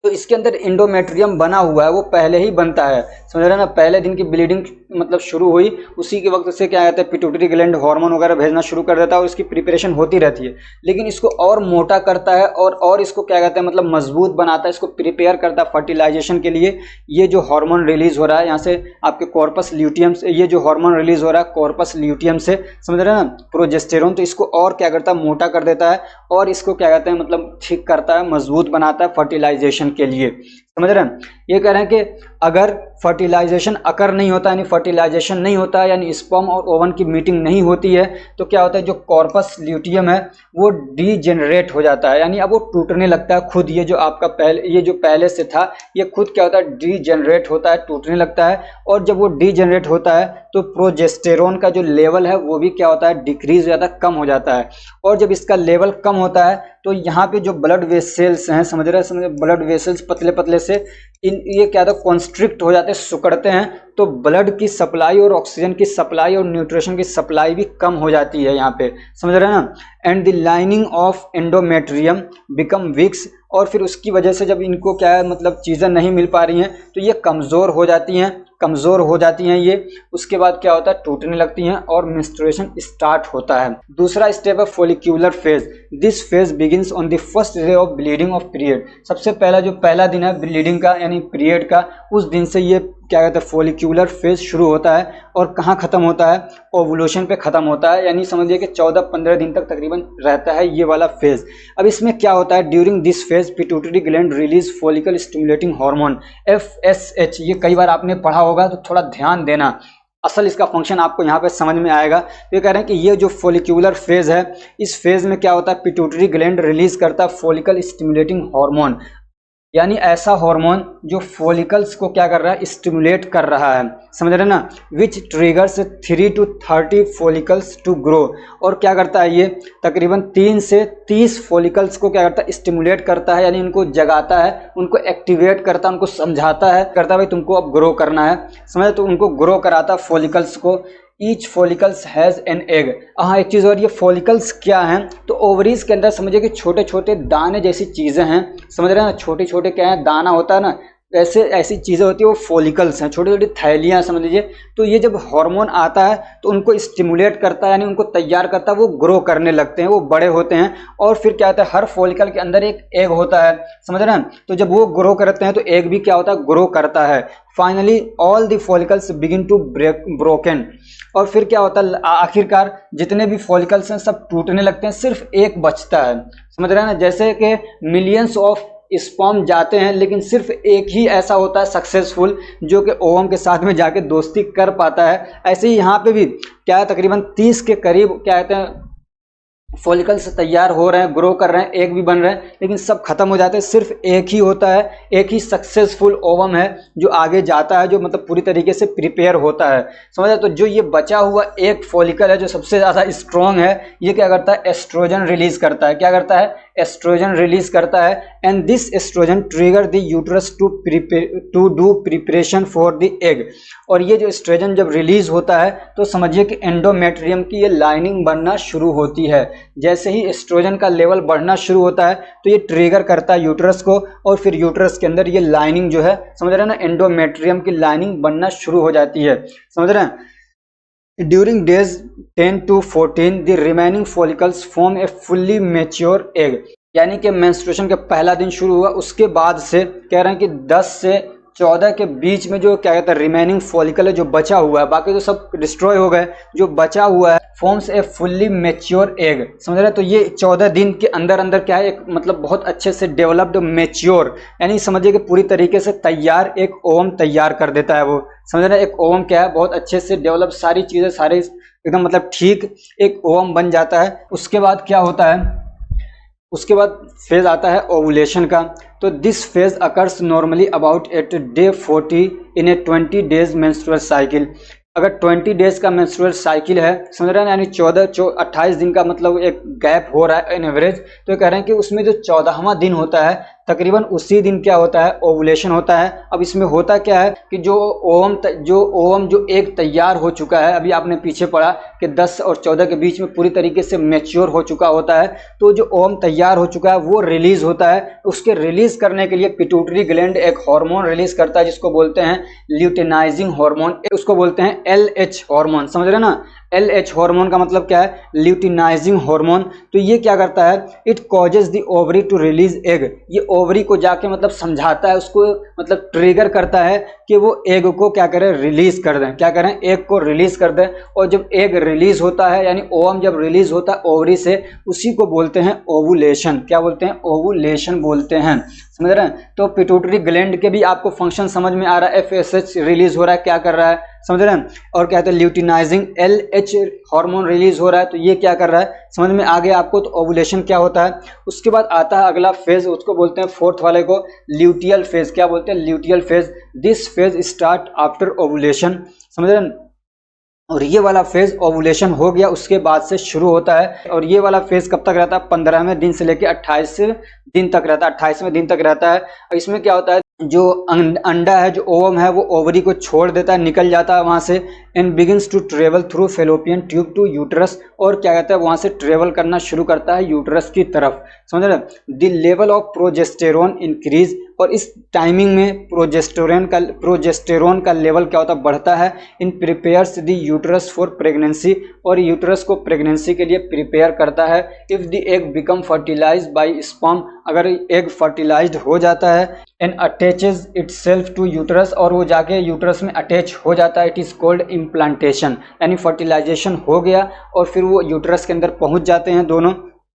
तो इसके अंदर इंडोमेट्रियम बना हुआ है, वो पहले ही बनता है, समझ रहे हैं ना। पहले दिन की ब्लीडिंग मतलब शुरू हुई, उसी के वक्त से क्या कहते हैं पिट्यूटरी ग्लैंड हार्मोन वगैरह भेजना शुरू कर देता है और इसकी प्रिपरेशन होती रहती है। लेकिन इसको और मोटा करता है और इसको क्या कहते हैं मतलब मजबूत बनाता है, इसको प्रिपेयर करता है फर्टिलाइजेशन के लिए। ये जो हार्मोन रिलीज हो रहा है यहाँ से आपके कॉर्पस ल्यूटियम से, ये जो हार्मोन रिलीज हो रहा है कॉर्पस ल्यूटियम से, समझ रहे हैं ना, प्रोजेस्टेरोन, तो इसको और क्या करता है मोटा कर देता है और इसको क्या कहते हैं मतलब ठीक करता है, मजबूत बनाता है फर्टिलाइजेशन के लिए, समझ रहे हैं। ये कह रहे हैं कि अगर फर्टिलाइजेशन अकर नहीं होता यानी फर्टिलाइजेशन नहीं होता है यानी स्पर्म और ओवन की मीटिंग नहीं होती है तो क्या होता है जो कॉर्पस ल्यूटियम है वो डीजेनरेट हो जाता है, यानी अब वो टूटने लगता है खुद। ये जो आपका पहले से था ये खुद क्या होता है डीजेनरेट होता है, टूटने लगता है। और जब वो डीजेनरेट होता है तो प्रोजेस्टेरोन का जो लेवल है वो भी क्या होता है डिक्रीज हो जाता है, कम हो जाता है। और जब इसका लेवल कम होता है तो यहाँ पे जो ब्लड वेसल्स हैं, समझ रहे हैं, ब्लड वेसल्स पतले पतले से ये क्या होता है कॉन्स्ट्रिक्ट हो जाते हैं, सिकुड़ते हैं, तो ब्लड की सप्लाई और ऑक्सीजन की सप्लाई और न्यूट्रिशन की सप्लाई भी कम हो जाती है यहाँ पे, समझ रहे हैं ना। And the lining of endometrium become weeks, और फिर उसकी वजह से जब इनको क्या है मतलब चीज़ें नहीं मिल पा रही हैं तो ये कमज़ोर हो जाती हैं ये। उसके बाद क्या होता है टूटने लगती हैं और मेंस्ट्रुएशन स्टार्ट होता है। दूसरा स्टेप है follicular phase. This phase begins on the first day of bleeding of period. सबसे पहला जो पहला दिन है ब्लीडिंग का यानी पीरियड का, उस दिन से ये क्या कहते हैं फॉलिक्यूलर फेज शुरू होता है। और कहाँ खत्म होता है, ओवुलेशन पे खत्म होता है, यानी समझिए कि 14-15 दिन तक तकरीबन रहता है ये वाला फेज। अब इसमें क्या होता है during this phase pituitary gland release follicle stimulating hormone FSH। ये कई बार आपने पढ़ा होगा तो थोड़ा ध्यान देना, असल इसका फंक्शन आपको यहाँ पे समझ में आएगा। तो ये कह रहे हैं कि ये जो फॉलिक्यूलर फेज है इस फेज में क्या होता है पिट्यूटरी ग्लैंड रिलीज करता है फॉलिकल स्टिमुलेटिंग हार्मोन, यानी ऐसा हार्मोन जो फॉलिकल्स को क्या कर रहा है स्टिमुलेट कर रहा है, समझ रहे ना, which triggers 3 to 30 follicles to grow. और क्या करता है ये तकरीबन 3 से 30 फॉलिकल्स को क्या करता है स्टिमुलेट करता है, यानी उनको जगाता है, उनको एक्टिवेट करता है, उनको समझाता है, करता है भाई तुमको अब ग्रो करना है, समझ, तो उनको ग्रो कराता है फॉलिकल्स को। Each follicles has an egg. हाँ एक चीज़ और, ये फॉलिकल्स क्या हैं तो ओवरीज के अंदर समझिए कि छोटे छोटे दाने जैसी चीज़ें हैं, समझ रहे हैं ना, छोटे छोटे क्या है दाना होता है ना, ऐसी चीज़ें होती है वो फॉलिकल्स हैं, छोटी छोटी थैलियाँ समझ लीजिए। तो ये जब हार्मोन आता है तो उनको स्टिमुलेट करता है, यानी उनको तैयार करता है, वो ग्रो करने लगते हैं, वो बड़े होते हैं। और फिर क्या होता है हर फॉलिकल के अंदर एक एग होता है, समझ रहे हैं, तो जब वो ग्रो करते हैं तो एग भी क्या होता है ग्रो करता है। Finally all the follicles begin to broken. और फिर क्या होता है आखिरकार जितने भी फॉलिकल्स हैं सब टूटने लगते हैं, सिर्फ एक बचता है, समझ रहे हैं ना। जैसे कि मिलियंस ऑफ स्पर्म जाते हैं लेकिन सिर्फ एक ही ऐसा होता है सक्सेसफुल जो कि ओवम के साथ में जाके दोस्ती कर पाता है। ऐसे ही यहाँ पे भी क्या है तकरीबन 30 के करीब क्या कहते हैं फॉलिकल्स तैयार हो रहे हैं, ग्रो कर रहे हैं, एक भी बन रहे हैं, लेकिन सब खत्म हो जाते हैं, सिर्फ एक ही होता है, एक ही सक्सेसफुल ओवम है जो आगे जाता है, जो मतलब पूरी तरीके से प्रिपेयर होता है, समझा। तो जो ये बचा हुआ एक फॉलिकल है जो सबसे ज़्यादा स्ट्रॉन्ग है, ये क्या करता है एस्ट्रोजन रिलीज करता है, क्या करता है एस्ट्रोजन रिलीज करता है। And this estrogen trigger the uterus to do preparation for the egg. और ये जो एस्ट्रोजन जब रिलीज होता है तो समझिए कि एंडोमेट्रियम की ये लाइनिंग बनना शुरू होती है। जैसे ही एस्ट्रोजन का लेवल बढ़ना शुरू होता है तो ये ट्रिगर करता है यूट्रस को, और फिर यूट्रस के अंदर ये लाइनिंग जो है समझ रहे हैं ना एंडोमेट्रियम की लाइनिंग बनना शुरू हो जाती है, समझ रहे हैं। During days 10 to 14 the remaining follicles form A fully mature egg. यानी कि मेंस्ट्रुएशन का पहला दिन शुरू हुआ उसके बाद से कह रहे हैं कि 10 से 14 के बीच में जो क्या कहता है रिमेनिंग फॉलिकल है जो बचा हुआ है, बाकी तो सब डिस्ट्रॉय हो गए, जो बचा हुआ है forms a fully mature egg, समझ रहे हैं। तो ये 14 दिन के अंदर अंदर क्या है एक मतलब बहुत अच्छे से डेवलप्ड मैच्योर, यानी समझिए कि पूरी तरीके से तैयार एक ओवम तैयार कर देता है वो, समझ रहे हैं। एक ओवम क्या है बहुत अच्छे से डेवलप, सारी चीज़ें सारे एकदम मतलब ठीक एक ओवम बन जाता है। उसके बाद क्या होता है, उसके बाद फेज आता है ओवुलेशन का। तो this phase occurs normally about eight day 40 in a 20 days menstrual cycle. अगर 20 डेज का मेंस्ट्रुअल साइकिल है, समझ रहे हैं, यानी 28 दिन का मतलब एक गैप हो रहा है इन एवरेज, तो कह रहे हैं कि उसमें जो 14वां दिन होता है तकरीबन उसी दिन क्या होता है, ओवुलेशन होता है। अब इसमें होता क्या है कि जो ओवम जो एक तैयार हो चुका है, अभी आपने पीछे पढ़ा कि 10 और 14 के बीच में पूरी तरीके से मैच्योर हो चुका होता है, तो जो ओवम तैयार हो चुका है वो रिलीज होता है। उसके रिलीज करने के लिए पिट्यूटरी ग्लैंड एक हार्मोन रिलीज करता है जिसको बोलते हैं ल्यूटेनाइजिंग हार्मोन, उसको बोलते हैं LH हार्मोन। समझ रहे ना, LH हार्मोन का मतलब क्या है, ल्यूटिनाइजिंग हार्मोन। तो ये क्या करता है, it causes the ovary to release egg, ये ओवरी को जाके मतलब समझाता है, उसको मतलब ट्रिगर करता है कि वो एग को क्या करें, रिलीज कर दें, क्या करें, एग को रिलीज कर दें। और जब एग रिलीज होता है यानी ओवम जब रिलीज होता है ओवरी से, उसी को बोलते हैं ओवुलेशन। क्या बोलते हैं, ओवुलेशन बोलते हैं। समझ रहे हैं, तो पिट्यूटरी ग्लैंड के भी आपको फंक्शन समझ में आ रहा है, FSH रिलीज हो रहा है, क्या कर रहा है, समझ रहे हैं। और क्या कहते हैं, ल्यूटिनाइजिंग LH हार्मोन रिलीज हो रहा है, तो ये क्या कर रहा है, समझ में आ गया आपको। तो ओवुलेशन क्या होता है, उसके बाद आता है अगला फेज, उसको बोलते हैं फोर्थ वाले को ल्यूटियल फेज। क्या बोलते हैं, luteal phase. This phase start after ovulation, समझ रहे हैं। और ये वाला फेज ओवुलेशन हो गया उसके बाद से शुरू होता है। और ये वाला फेज कब तक रहता है, 15वें दिन से लेकर 28 दिन तक रहता है, 28वें दिन तक रहता है। और इसमें क्या होता है, जो अंडा है, जो ओवम है, वो ओवरी को छोड़ देता है, निकल जाता है वहां से, and begins to travel through fallopian tube to uterus, और क्या कहता है, वहां से ट्रेवल करना शुरू करता है यूटरस की तरफ। समझ रहे, the level of progesterone increase, और इस टाइमिंग में प्रोजेस्टेरोन का लेवल क्या होता है, बढ़ता है। In prepares the uterus for pregnancy, और यूटरस को प्रेगनेंसी के लिए प्रिपेयर करता है। If the egg become fertilised by sperm, अगर एग फर्टिलाइज्ड हो जाता है, and attaches itself to uterus, और वो जाके यूटरस में अटैच हो जाता है, इट इज कॉल्ड इम्प्लांटेशन, यानी फर्टिलाइजेशन हो गया और फिर वो यूटरस के अंदर पहुंच जाते हैं दोनों,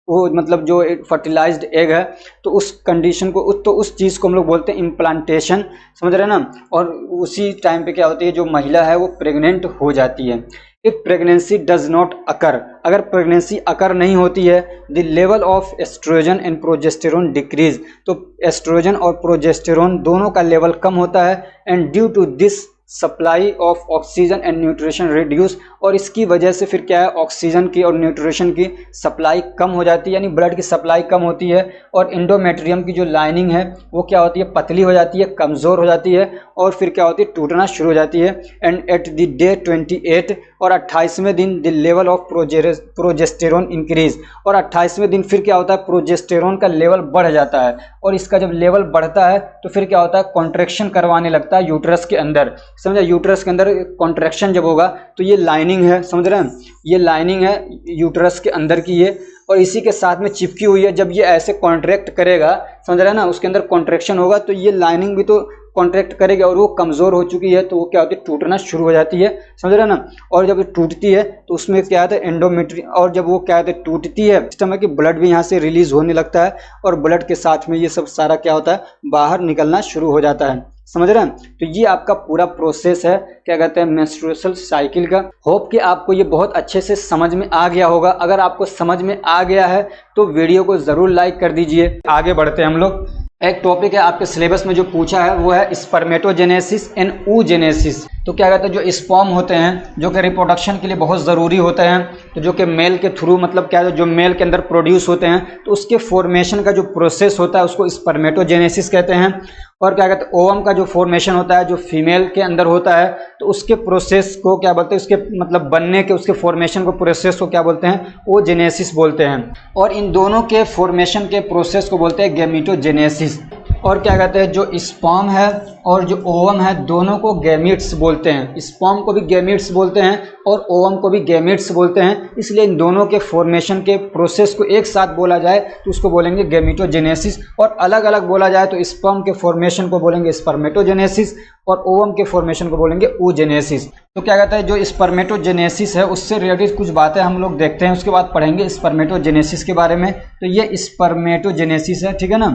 वो मतलब जो फर्टिलाइज्ड एग है, तो उस कंडीशन को, तो उस चीज़ को हम लोग बोलते हैं इम्प्लांटेशन। समझ रहे हैं ना। और उसी टाइम पे क्या होती है, जो महिला है वो प्रेग्नेंट हो जाती है। If pregnancy does not occur, अगर प्रेगनेंसी अकर नहीं होती है, the level of estrogen and progesterone decrease, तो एस्ट्रोजन और प्रोजेस्टेरोन दोनों का लेवल कम होता है। And due to this supply of oxygen and nutrition reduce, और इसकी वजह से फिर क्या है, ऑक्सीजन की और न्यूट्रिशन की सप्लाई कम हो जाती है, यानी ब्लड की सप्लाई कम होती है। और एंडोमेट्रियम की जो लाइनिंग है वो क्या होती है, पतली हो जाती है, कमज़ोर हो जाती है, और फिर क्या होती है, टूटना शुरू हो जाती है। एंड एट द डे 28 और 28वें दिन the level of progesterone increase, और 28वें दिन फिर क्या होता है, प्रोजेस्टेरोन का लेवल बढ़ जाता है। और इसका जब लेवल बढ़ता है तो फिर क्या होता है, कॉन्ट्रैक्शन करवाने लगता है यूटरस के अंदर। समझा, यूटरस के अंदर कॉन्ट्रैक्शन जब होगा तो ये लाइनिंग है, समझ रहे हैं, ये लाइनिंग है यूटरस के अंदर की ये, और इसी के साथ में चिपकी हुई है। जब ये ऐसे कॉन्ट्रैक्ट करेगा, समझ रहे हैं ना, उसके अंदर कॉन्ट्रैक्शन होगा तो ये लाइनिंग भी तो कॉन्ट्रैक्ट करेगी, और वो कमज़ोर हो चुकी है तो वो क्या होती है, टूटना शुरू हो जाती है। समझ रहे हैं ना। और जब टूटती है तो उसमें क्या होता है, एंडोमेट्री, और जब वो क्या होता है, टूटती है, सिस्टम है कि ब्लड भी यहाँ से रिलीज होने लगता है, और ब्लड के साथ में ये सब सारा क्या होता है, बाहर निकलना शुरू हो जाता है। समझ रहे हैं। तो ये आपका पूरा प्रोसेस है, क्या कहते हैं, मेंस्ट्रुअल साइकिल का। होप कि आपको ये बहुत अच्छे से समझ में आ गया होगा। अगर आपको समझ में आ गया है तो वीडियो को ज़रूर लाइक कर दीजिए। आगे बढ़ते हैं हम लोग। एक टॉपिक है आपके सिलेबस में जो पूछा है वो है स्पर्मेटोजेनेसिस एंड oogenesis। तो क्या कहते हैं, जो स्पर्म होते हैं जो कि रिप्रोडक्शन के लिए बहुत ज़रूरी होते हैं, तो जो कि मेल के थ्रू, मतलब क्या है, जो मेल के अंदर प्रोड्यूस होते हैं, तो उसके फॉर्मेशन का जो प्रोसेस होता है उसको स्पर्मेटोजेनेसिस कहते हैं। और क्या कहते हैं, ओवम का जो फॉर्मेशन होता है जो फीमेल के अंदर होता है, तो उसके प्रोसेस को क्या बोलते हैं, उसके मतलब बनने के, उसके फॉर्मेशन को, प्रोसेस को क्या बोलते हैं, oogenesis बोलते हैं। और इन दोनों के फॉर्मेशन के प्रोसेस को बोलते हैं गैमीटोजेनेसिस। और क्या कहते हैं, जो स्पर्म है और जो ओवम है दोनों को गैमीट्स बोलते हैं। स्पर्म को भी गैमीट्स बोलते हैं और ओवम को भी गैमीट्स बोलते हैं। इसलिए इन दोनों के फॉर्मेशन के प्रोसेस को एक साथ बोला जाए तो उसको बोलेंगे गैमीटोजेनेसिस, और अलग अलग बोला जाए तो स्पर्म के फॉर्मेशन को बोलेंगे स्पर्मेटोजेनेसिस और ओवम के फॉर्मेशन को बोलेंगे oogenesis। तो क्या कहता है, जो स्पर्मेटोजेनेसिस है उससे रिलेटेड कुछ बातें हम लोग देखते हैं, उसके बाद पढ़ेंगे स्पर्मेटोजेनेसिस के बारे में। तो ये स्पर्मेटोजेनेसिस है, ठीक है ना।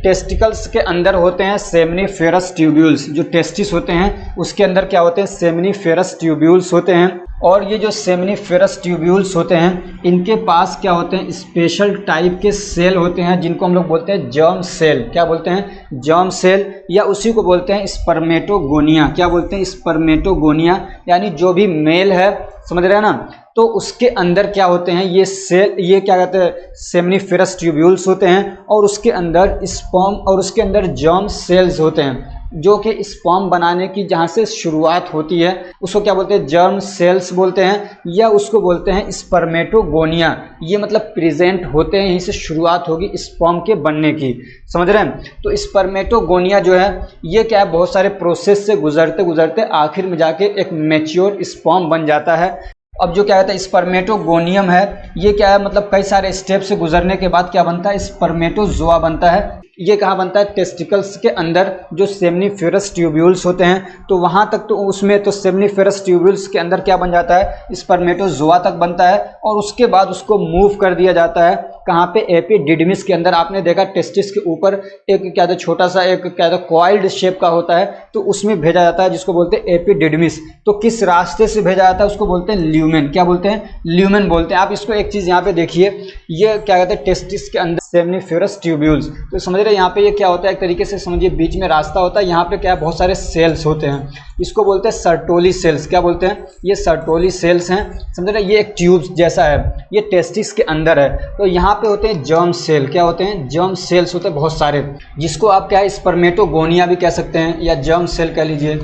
टेस्टिकल्स के अंदर होते हैं सेमिनिफेरस ट्यूब्यूल्स, जो टेस्टिस होते हैं उसके अंदर क्या होते हैं, सेमिनिफेरस ट्यूब्यूल्स होते हैं। और ये जो सेमिनिफेरस ट्यूब्यूल्स होते हैं इनके पास क्या होते हैं, स्पेशल टाइप के सेल होते हैं जिनको हम लोग बोलते हैं जर्म सेल। क्या बोलते हैं, जर्म सेल, या उसी को बोलते हैं स्पर्मेटोगोनिया। क्या बोलते हैं, स्पर्मेटोगोनिया, यानी जो भी मेल है, समझ रहे हैं ना, तो उसके अंदर क्या होते हैं ये सेल, ये क्या कहते हैं सेमिनिफेरस ट्यूब्यूल्स होते हैं, और उसके अंदर स्पर्म और उसके अंदर जर्म सेल्स होते हैं जो कि स्पर्म बनाने की जहाँ से शुरुआत होती है उसको क्या बोलते हैं, जर्म सेल्स बोलते हैं, या उसको बोलते हैं स्पर्मेटोगोनिया। ये मतलब प्रेजेंट होते हैं, यहीं से शुरुआत होगी स्पर्म के बनने की, समझ रहे हैं। तो स्पर्मेटोगोनिया जो है ये क्या है, बहुत सारे प्रोसेस से गुजरते गुजरते आखिर में जाके एक मैच्योर स्पर्म बन जाता है। अब जो क्या कहता है स्पर्मेटोगोनियम है, ये क्या है, मतलब कई सारे स्टेप से गुजरने के बाद क्या बनता है, स्पर्मेटोजोआ बनता है। ये कहाँ बनता है, टेस्टिकल्स के अंदर जो सेमिनिफेरस ट्यूब्यूल्स होते हैं, तो वहाँ तक, तो उसमें तो सेमिनिफेरस ट्यूब्यूल्स के अंदर क्या बन जाता है, स्पर्मेटोजोआ तक बनता है, और उसके बाद उसको मूव कर दिया जाता है कहाँ पे, एपिडिडमिस के अंदर। आपने देखा टेस्टिस के ऊपर एक क्या था, छोटा सा एक क्या था कॉइल्ड शेप का होता है, तो उसमें भेजा जाता है जिसको बोलते हैं एपिडिडमिस। तो किस रास्ते से भेजा जाता है उसको बोलते हैं ल्यूमेन। क्या बोलते हैं, ल्यूमेन बोलते हैं। आप इसको एक चीज़ यहाँ पे देखिए, ये क्या कहते हैं टेस्टिस के अंदर सेमिनिफेरस ट्यूब्यूल्स, तो समझ रहे हैं यहाँ पे ये क्या होता है, एक तरीके से समझिए बीच में रास्ता होता है, यहाँ पे क्या है बहुत सारे सेल्स होते हैं, इसको बोलते हैं सर्टोली सेल्स। क्या बोलते हैं, ये सर्टोली सेल्स हैं, समझ रहे हैं। ये एक ट्यूब जैसा है, ये टेस्टिस के अंदर है, तो यहाँ पे होते हैं जर्म सेल। क्या होते हैं, जर्म सेल्स होते हैं बहुत सारे, जिसको आप क्या है स्पर्मेटोगोनिया भी कह सकते हैं या जर्म सेल कह लीजिए,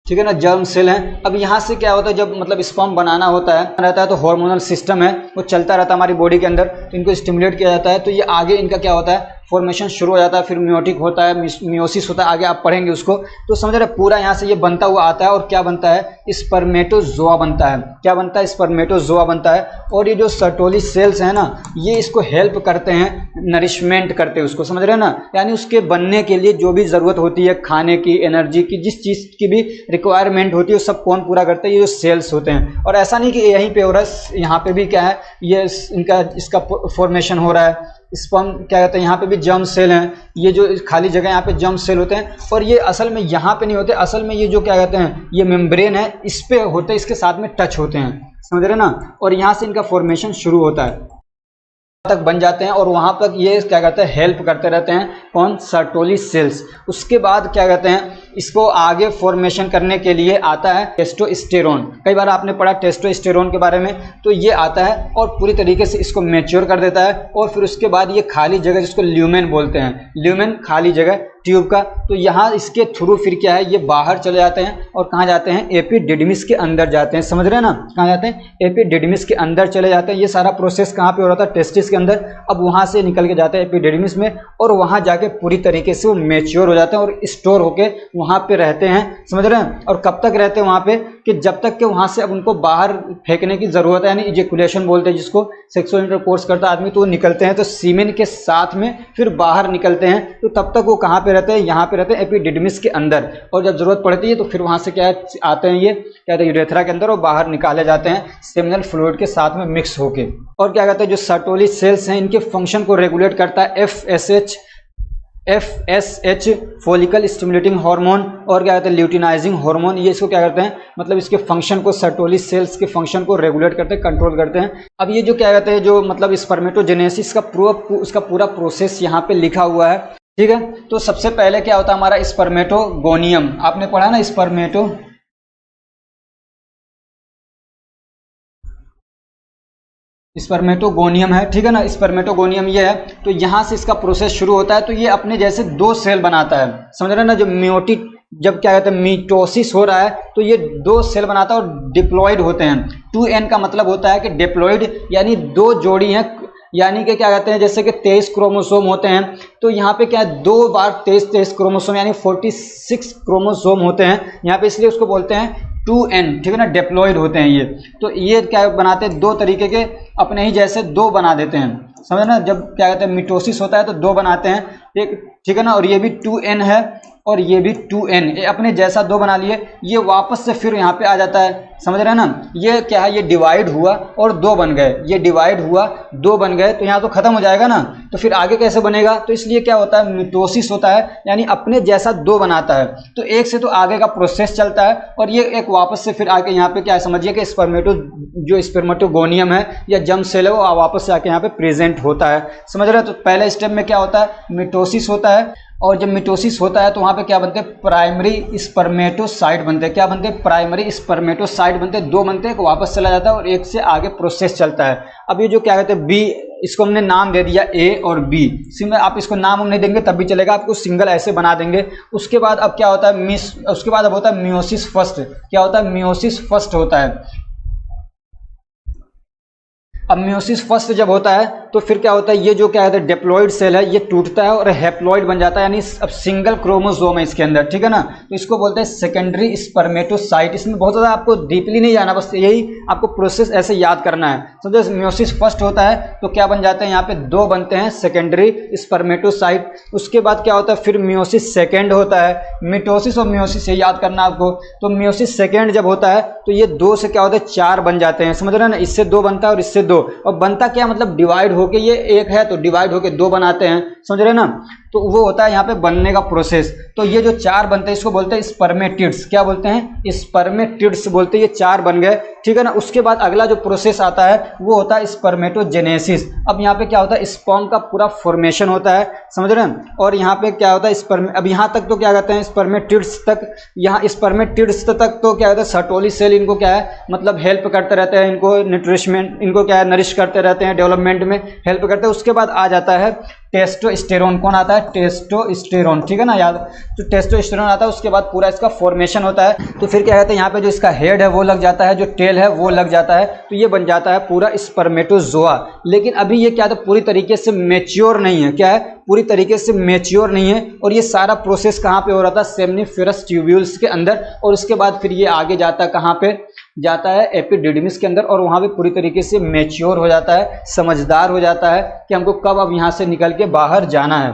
ठीक है ना, जर्म सेल है। अब यहाँ से क्या होता है, जब मतलब स्पर्म बनाना होता है रहता है, तो हार्मोनल सिस्टम है वो चलता रहता है हमारी बॉडी के अंदर, तो इनको स्टिमुलेट किया जाता है, तो ये आगे इनका क्या होता है, फॉर्मेशन शुरू हो जाता है, फिर मियोटिक होता है, मियोसिस होता है, आगे आप पढ़ेंगे उसको। तो समझ रहे पूरा यहाँ से ये बनता हुआ आता है, और क्या बनता है, स्पर्मेटोजोआ बनता है। क्या बनता है, स्पर्मेटोजोआ बनता है। और ये जो सर्टोली सेल्स हैं ना, ये इसको हेल्प करते हैं, नरिशमेंट करते हैं उसको, समझ रहे हैं ना, यानी उसके बनने के लिए जो भी ज़रूरत होती है, खाने की, एनर्जी की, जिस चीज़ की भी रिक्वायरमेंट होती है, वो सब कौन पूरा करते हैं, ये जो सेल्स होते हैं। और ऐसा नहीं कि यहीं पे हो रहा है, यहाँ पे भी क्या है, ये इनका इसका फॉर्मेशन हो रहा है, स्पर्म क्या कहते हैं, यहाँ पे भी जर्म सेल हैं, ये जो खाली जगह यहाँ पे जर्म सेल होते हैं, और ये असल में यहाँ पे नहीं होते, असल में ये जो क्या कहते हैं, ये मेम्ब्रेन है, इस पे होते हैं, इसके साथ में टच होते हैं, समझ रहे ना, और यहाँ से इनका फॉर्मेशन शुरू होता है तक बन जाते हैं, और वहाँ तक ये क्या कहते हैं हेल्प करते रहते हैं, कौन, सर्टोली सेल्स। उसके बाद क्या कहते हैं, इसको आगे फॉर्मेशन करने के लिए आता है टेस्टोस्टेरोन। कई बार आपने पढ़ा टेस्टोस्टेरोन के बारे में, तो ये आता है और पूरी तरीके से इसको मैच्योर कर देता है, और फिर उसके बाद ये खाली जगह जिसको ल्यूमेन बोलते हैं, ल्यूमेन खाली जगह ट्यूब का, तो यहाँ इसके थ्रू फिर क्या है, ये बाहर चले जाते हैं, और कहाँ जाते हैं, एपिडिडमिस के अंदर जाते हैं, समझ रहे हैं ना, कहाँ जाते हैं, एपिडिडमिस के अंदर चले जाते हैं। ये सारा प्रोसेस कहाँ पे हो रहा था, टेस्टिस के अंदर। अब वहाँ से निकल के जाते हैं एपिडिडमिस में, और वहाँ जाके पूरी तरीके से वो मैच्योर हो जाते हैं और स्टोर होके वहाँ पे रहते हैं, समझ रहे हैं। और कब तक रहते हैं वहाँ पे, कि जब तक कि वहाँ से अब उनको बाहर फेंकने की जरूरत है, यानी इजेकुलेशन बोलते हैं जिसको, सेक्सुअल इंटरकोर्स करता आदमी, तो वो निकलते हैं, तो सीमेन के साथ में फिर बाहर निकलते हैं, तो तब तक वो कहाँ पे रहते हैं, यहाँ पे रहते हैं एपिडिडमिस के अंदर। और जब जरूरत पड़ती है तो फिर वहाँ से क्या आते हैं, ये क्या कहते हैं, यूरेथ्रा के अंदर, और बाहर निकाले जाते हैं सेमिनल फ्लूइड के साथ में मिक्स होके। और क्या कहते हैं, जो सर्टोली सेल्स हैं, इनके फंक्शन को रेगुलेट करता है FSH फॉलिकल स्टिमुलेटिंग हार्मोन, और क्या कहते हैं ल्यूटिनाइजिंग हार्मोन। ये इसको क्या करते हैं, मतलब इसके फंक्शन को, सर्टोली सेल्स के फंक्शन को रेगुलेट करते हैं, कंट्रोल करते हैं। अब ये जो क्या कहते हैं, जो मतलब स्पर्मेटोजेनेसिस का उसका पूरा प्रोसेस यहाँ पे लिखा हुआ है, ठीक है। तो सबसे पहले क्या होता है हमारा स्पर्मेटोगोनियम, आपने पढ़ा ना, स्पर्मेटोगोनियम है, ठीक है ना, स्पर्मेटोगोनियम ये है। तो यहाँ से इसका प्रोसेस शुरू होता है, तो ये अपने जैसे दो सेल बनाता है, समझ रहे हैं ना, जो मियोटिक, जब क्या कहते हैं मीटोसिस हो रहा है, तो ये दो सेल बनाता है और डिप्लॉयड होते हैं। 2n का मतलब होता है कि डिप्लॉयड, यानी दो जोड़ी हैं, यानी कि क्या कहते हैं, जैसे कि 23 क्रोमोसोम होते हैं, तो यहाँ पे क्या है, 2 बार 23 क्रोमोसोम, यानी 46 क्रोमोसोम होते हैं यहाँ पे, इसलिए उसको बोलते हैं 2n, ठीक है ना, डिप्लॉयड होते हैं ये। तो ये क्या बनाते हैं, दो तरीके के अपने ही जैसे दो बना देते हैं, समझ ना, जब क्या कहते हैं मिटोसिस होता है तो दो बनाते हैं, एक, ठीक है ना, और ये भी 2n है और ये भी 2n, ये अपने जैसा दो बना लिए, ये वापस से फिर यहाँ पे आ जाता है, समझ रहे हैं ना। ये क्या है, ये डिवाइड हुआ और दो बन गए, ये डिवाइड हुआ दो बन गए, तो यहाँ तो खत्म हो जाएगा ना, तो फिर आगे कैसे बनेगा, तो इसलिए क्या होता है मिटोसिस होता है, यानी अपने जैसा दो बनाता है, तो एक से तो आगे का प्रोसेस चलता है और ये एक वापस से फिर आके यहाँ पे क्या है, समझिए कि स्पर्मेटोगोनियम है या जर्म सेल है वो वापस से आके यहाँ पे प्रेजेंट होता है, समझ रहे हैं। तो पहले स्टेप में क्या होता है, मिटोसिस होता है, और जब मिटोसिस होता है तो वहाँ पे क्या बनते हैं, प्राइमरी स्पर्मेटोसाइट बनते हैं, क्या बनते हैं, प्राइमरी स्पर्मेटोसाइट बनते हैं, दो बनते हैं, एक वापस चला जाता है और एक से आगे प्रोसेस चलता है। अब ये जो क्या कहते हैं बी, इसको हमने नाम दे दिया ए और बी, सिंगल, आप इसको नाम हम नहीं देंगे तब भी चलेगा, आपको सिंगल ऐसे बना देंगे। उसके बाद अब क्या होता है उसके बाद अब होता है मियोसिस फर्स्ट, क्या होता है, मियोसिस फर्स्ट होता है। अब मियोसिस फर्स्ट जब होता है तो फिर क्या होता है, ये जो क्या है डिप्लॉइड सेल है ये टूटता है और हैप्लॉइड बन जाता है, यानी अब सिंगल क्रोमोसोम है इसके अंदर, ठीक है ना, तो इसको बोलते हैं सेकेंडरी स्पर्मेटोसाइट। इसमें बहुत ज़्यादा आपको डीपली नहीं जाना, बस यही आपको प्रोसेस ऐसे याद करना है। समझो मियोसिस फर्स्ट होता है तो क्या बन जाते हैं, यहाँ पे दो बनते हैं सेकेंडरी स्पर्मेटोसाइट। उसके बाद क्या होता है, फिर मियोसिस सेकेंड होता है, मिटोसिस और मियोसिस ये याद करना आपको। तो मियोसिस सेकेंड जब होता है तो ये दो से क्या होता है चार बन जाते हैं, समझ रहे हैं ना, इससे दो बनता है और इससे दो, और बनता क्या मतलब डिवाइड होके, ये एक है तो डिवाइड होके दो बनाते हैं, समझ रहे हैं ना, तो वो होता है यहाँ पे बनने का प्रोसेस। तो ये जो चार बनते हैं इसको बोलते हैं स्पर्मेटिड्स, क्या बोलते हैं, स्पर्मेटिड्स बोलते हैं, ये चार बन गए, ठीक है ना। उसके बाद अगला जो प्रोसेस आता है वो होता है स्पर्मेटोजेनेसिस। अब यहाँ पे क्या होता है, स्पर्म का पूरा फॉर्मेशन होता है, समझ रहे हैं, और यहाँ पे क्या होता है स्पर्म, अब यहाँ तक तो क्या कहते हैं स्पर्मेटिड्स तक, यहाँ स्पर्मेटिड्स तक तो क्या कहते हैं सर्टोली सेल इनको क्या है मतलब हेल्प करते रहते हैं, इनको न्यूट्रिशमेंट, इनको क्या है नरिश करते रहते हैं, डेवलपमेंट में हेल्प करते हैं। उसके बाद आ जाता है टेस्टोस्टेरोन, कौन आता है, टेस्टोस्टेरोन, ठीक है ना याद, तो टेस्टोस्टेरोन आता है, उसके बाद पूरा इसका फॉर्मेशन होता है। तो फिर क्या कहते हैं यहाँ पे जो इसका हेड है वो लग जाता है, जो टेल है वो लग जाता है, तो ये बन जाता है पूरा स्पर्मेटोजोआ। लेकिन अभी ये क्या था, पूरी तरीके से मैच्योर नहीं है, क्या है, पूरी तरीके से मैच्योर नहीं है, और ये सारा प्रोसेस कहाँ पे हो रहा था, सेमनीफेरस ट्यूब्यूल्स के अंदर, और उसके बाद फिर ये आगे जाता है कहाँ पे, जाता है एपिडिडमिस के अंदर, और वहाँ पे पूरी तरीके से मैच्योर हो जाता है, समझदार हो जाता है कि हमको कब अब यहाँ से निकल के बाहर जाना है,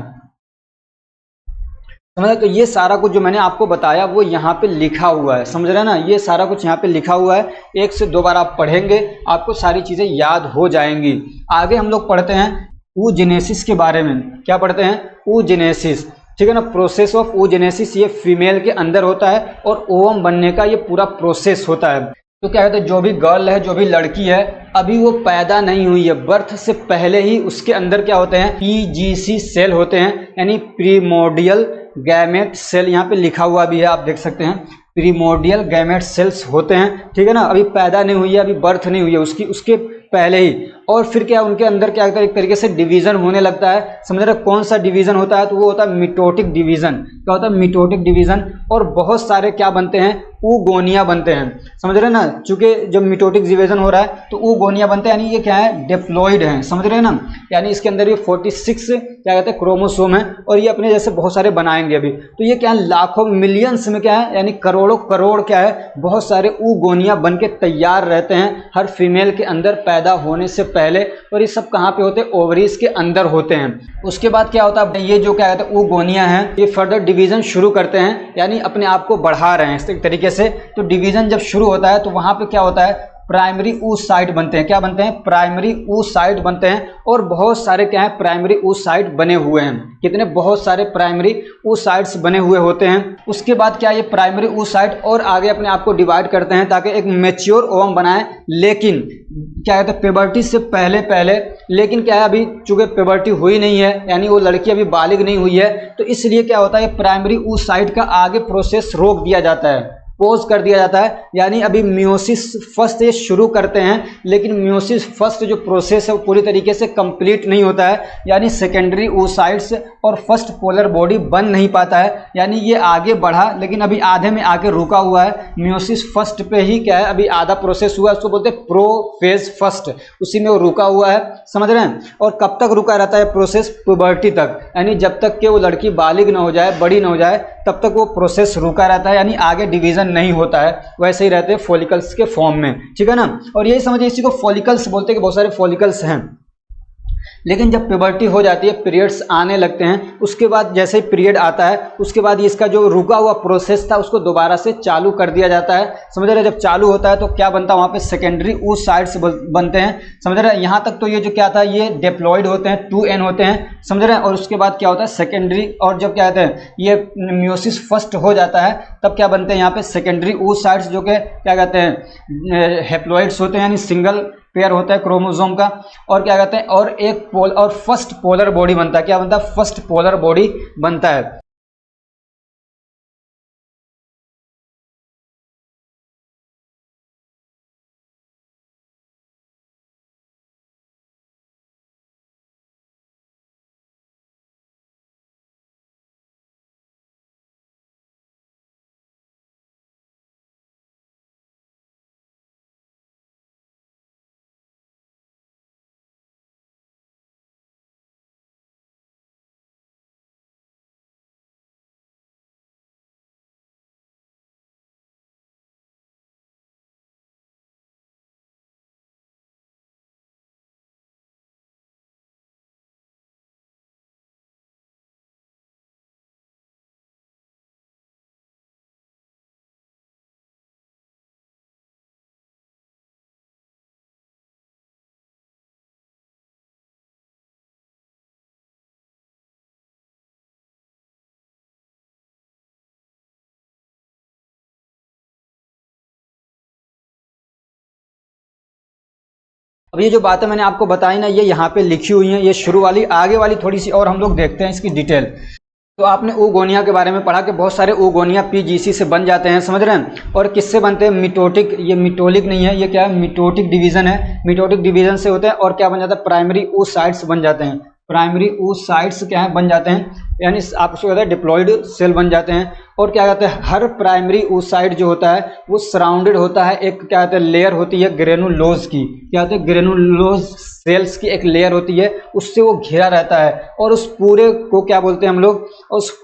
समझ। तो ये सारा कुछ जो मैंने आपको बताया वो यहाँ पे लिखा हुआ है, समझ रहे हैं ना, ये सारा कुछ यहाँ पे लिखा हुआ है, एक से दो बार आप पढ़ेंगे आपको सारी चीज़ें याद हो जाएंगी। आगे हम लोग पढ़ते हैं oogenesis के बारे में, क्या पढ़ते हैं, oogenesis, ठीक है ना, प्रोसेस ऑफ oogenesis, ये फीमेल के अंदर होता है और ओवम बनने का ये पूरा प्रोसेस होता है। तो क्या कहते हैं, जो भी गर्ल है, जो भी लड़की है, अभी वो पैदा नहीं हुई है, बर्थ से पहले ही उसके अंदर क्या होते हैं, PGC सेल होते हैं, यानी प्रीमोर्डियल गैमेट सेल, यहाँ पे लिखा हुआ भी है आप देख सकते हैं, प्रीमोर्डियल गैमेट सेल्स होते हैं, ठीक है ना। अभी पैदा नहीं हुई है, अभी बर्थ नहीं हुई है उसकी, उसके पहले ही, और फिर क्या उनके अंदर क्या एक तरीके से डिवीजन होने लगता है, समझ रहे, कौन सा डिवीजन होता है, तो वो होता है मिटोटिक डिवीजन, क्या होता है, मिटोटिक डिवीजन, और बहुत सारे क्या बनते हैं, oogonia बनते हैं, समझ रहे हैं ना, चूंकि जब मिटोटिक डिवीजन हो रहा है तो oogonia बनते हैं, यानी ये क्या है, डिप्लॉइड है, समझ रहे हैं ना, यानी इसके अंदर ये 46 क्या कहते हैं क्रोमोसोम है, और ये अपने जैसे बहुत सारे बनाएंगे अभी, तो ये क्या है, लाखों मिलियंस में क्या है, यानी करोड़ों करोड़ क्या है, बहुत सारे oogonia बन के तैयार रहते हैं हर फीमेल के अंदर पैदा होने से पहले, और ये सब कहाँ पे होते हैं, ओवरीज के अंदर होते हैं। उसके बाद क्या होता है, ये जो क्या कहते हैं oogonia है, ये फर्दर डिवीजन शुरू करते हैं, यानी अपने आप को बढ़ा रहे हैं इस तरीके से। तो डिवीजन जब शुरू होता है तो वहां पे क्या होता है, प्राइमरी oocyte बनते हैं, क्या बनते हैं, प्राइमरी oocyte बनते हैं, और बहुत सारे क्या है, प्राइमरी oocyte बने हुए हैं, कितने, बहुत सारे प्राइमरी oocytes बने हुए होते हैं। उसके बाद क्या, ये प्राइमरी oocyte और आगे अपने आप को डिवाइड करते हैं ताकि एक मैच्योर ओवम बनाए, लेकिन क्या कहते हैं, प्यूबर्टी से पहले पहले, लेकिन क्या है, अभी चूंकि प्यूबर्टी हुई नहीं है, यानी वो लड़की अभी बालिग नहीं हुई है, तो इसलिए क्या होता है, प्राइमरी oocyte का आगे प्रोसेस रोक दिया जाता है, पोज कर दिया जाता है, यानी अभी मियोसिस फर्स्ट ये शुरू करते हैं, लेकिन मियोसिस फर्स्ट जो प्रोसेस है वो पूरी तरीके से कंप्लीट नहीं होता है, यानी सेकेंडरी oocytes और फर्स्ट पोलर बॉडी बन नहीं पाता है, यानी ये आगे बढ़ा लेकिन अभी आधे में आके रुका हुआ है, मियोसिस फर्स्ट पे ही क्या है, अभी आधा प्रोसेस हुआ है, उसको बोलते हैं प्रोफेज फर्स्ट, उसी में वो रुका हुआ है, समझ रहे हैं। और कब तक रुका रहता है प्रोसेस, प्यूबर्टी तक, यानी जब तक कि वो लड़की बालिग ना हो जाए, बड़ी ना हो जाए, तब तक वो प्रोसेस रुका रहता है, यानी आगे डिवीजन नहीं होता है, वैसे ही रहते हैं फॉलिकल्स के फॉर्म में, ठीक है ना। और यही समझिए, इसी को फॉलिकल्स बोलते हैं कि बहुत सारे फॉलिकल्स हैं, लेकिन जब प्यूबर्टी हो जाती है, पीरियड्स आने लगते हैं, उसके बाद जैसे ही पीरियड आता है उसके बाद इसका जो रुका हुआ प्रोसेस था उसको दोबारा से चालू कर दिया जाता है। समझ रहे, जब चालू होता है तो क्या बनता है वहाँ पे सेकेंडरी oocytes बनते हैं। समझ रहे, यहाँ तक तो ये जो क्या था ये डिप्लॉयड होते हैं, 2n होते हैं। समझ रहे हैं, और उसके बाद क्या होता है सेकेंडरी, और जब क्या कहते हैं ये मियोसिस फर्स्ट हो जाता है तब क्या बनते हैं यहाँ पे सेकेंडरी oocytes, जो कि क्या कहते हैं हैप्लॉइड्स होते हैं, यानी सिंगल पेयर होता है क्रोमोसोम का। और क्या कहते हैं और एक और फर्स्ट पोलर बॉडी बनता है। क्या बनता है? फर्स्ट पोलर बॉडी बनता है। अब ये जो बातें मैंने आपको बताई ना, ये यहाँ पे लिखी हुई हैं, ये शुरू वाली, आगे वाली थोड़ी सी और हम लोग देखते हैं इसकी डिटेल। तो आपने oogonia के बारे में पढ़ा कि बहुत सारे oogonia PGC से बन जाते हैं। समझ रहे हैं, और किससे बनते हैं? मिटोटिक, ये मिटोलिक नहीं है, ये क्या है? मिटोटिक डिवीजन है। मिटोटिक डिवीजन से होते हैं और क्या बन जाता है? प्राइमरी oocytes बन जाते हैं। प्राइमरी oocytes क्या है? बन जाते हैं, यानी आप उसको कहते हैं डिप्लॉयड सेल बन जाते हैं। और क्या कहते हैं हर प्राइमरी oocyte जो होता है वो सराउंडेड होता है, एक क्या कहते हैं लेयर होती है ग्रेनुलोज की। क्या कहते हैं? ग्रेनुलोज सेल्स की एक लेयर होती है, उससे वो घिरा रहता है। और उस पूरे को क्या बोलते हैं हम लोग?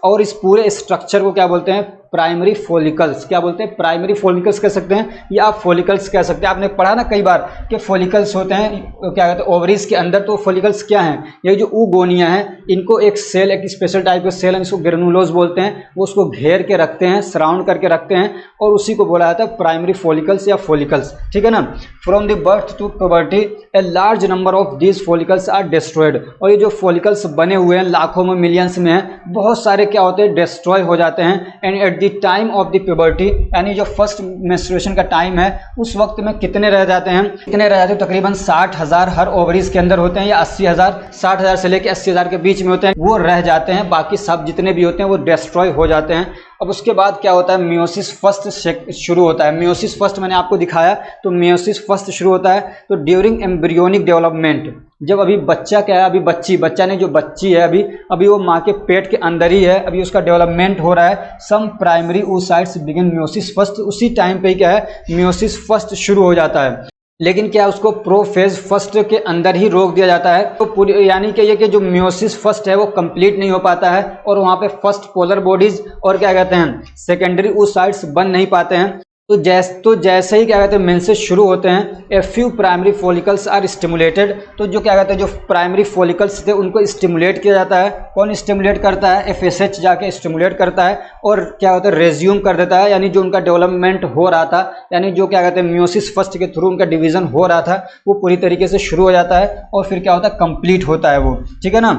और इस पूरे स्ट्रक्चर को क्या बोलते हैं? Primary follicles. क्या बोलते हैं? प्राइमरी फॉलिकल्स कह सकते हैं या आप फॉलिकल्स कह सकते हैं। आपने पढ़ा ना कई बार कि फॉलिकल्स होते हैं क्या कहते हैं ओवरीज के अंदर। तो फॉलिकल्स क्या हैं? ये जो oogonia है इनको एक सेल, एक स्पेशल टाइप का सेल है, इसको ग्रेनुलोज बोलते हैं, वो उसको घेर के रखते हैं, सराउंड करके रखते हैं, और उसी को बोला जाता है प्राइमरी फॉलिकल्स या फॉलिकल्स। ठीक है ना। From the birth to puberty a large number of these follicles are destroyed. और ये जो फॉलिकल्स बने हुए हैं लाखों में, मिलियंस में हैं, बहुत सारे क्या होते हैं? डिस्ट्रॉय हो जाते हैं। And at the time of the puberty, यानी जो फर्स्ट मेंस्ट्रुएशन का टाइम है उस वक्त में कितने रह जाते हैं? कितने रह जाते हैं? तकरीबन 60,000 हर ओवरीज के अंदर होते हैं, या 80,000, 60,000 से लेकर 80,000 के बीच में होते हैं, वो रह जाते हैं। बाकी सब जितने भी होते हैं वो डिस्ट्रॉय हो जाते हैं। अब उसके बाद क्या होता है? मियोसिस फर्स्ट शुरू होता है। मियोसिस फर्स्ट मैंने आपको दिखाया, तो मियोसिस फर्स्ट शुरू होता है। तो ड्यूरिंग एम्ब्रियोनिक डेवलपमेंट, जब अभी बच्चा क्या है, अभी बच्चा ने जो बच्ची है अभी वो माँ के पेट के अंदर ही है, अभी उसका डेवलपमेंट हो रहा है। Some primary oocytes begin meiosis first, उसी टाइम पे क्या है? मियोसिस फर्स्ट शुरू हो जाता है। लेकिन क्या उसको प्रोफेज फर्स्ट के अंदर ही रोक दिया जाता है। तो पूरी यानी कि ये कि जो मियोसिस फर्स्ट है वो कंप्लीट नहीं हो पाता है, और वहाँ पे फर्स्ट पोलर बॉडीज और क्या कहते हैं सेकेंडरी oocytes बन नहीं पाते हैं। तो जैसे ही क्या कहते हैं मेंसेस शुरू होते हैं, a few primary follicles are stimulated. तो जो क्या कहते हैं जो प्राइमरी फॉलिकल्स थे उनको स्टिमुलेट किया जाता है। कौन स्टिमुलेट करता है? FSH जाके स्टिमुलेट करता है, और क्या होता है रेज्यूम कर देता है, यानी जो उनका डेवलपमेंट हो रहा था, यानी जो क्या कहते हैं मियोसिस फर्स्ट के थ्रू उनका डिवीजन हो रहा था वो पूरी तरीके से शुरू हो जाता है, और फिर क्या होता है कंप्लीट होता है वो। ठीक है ना।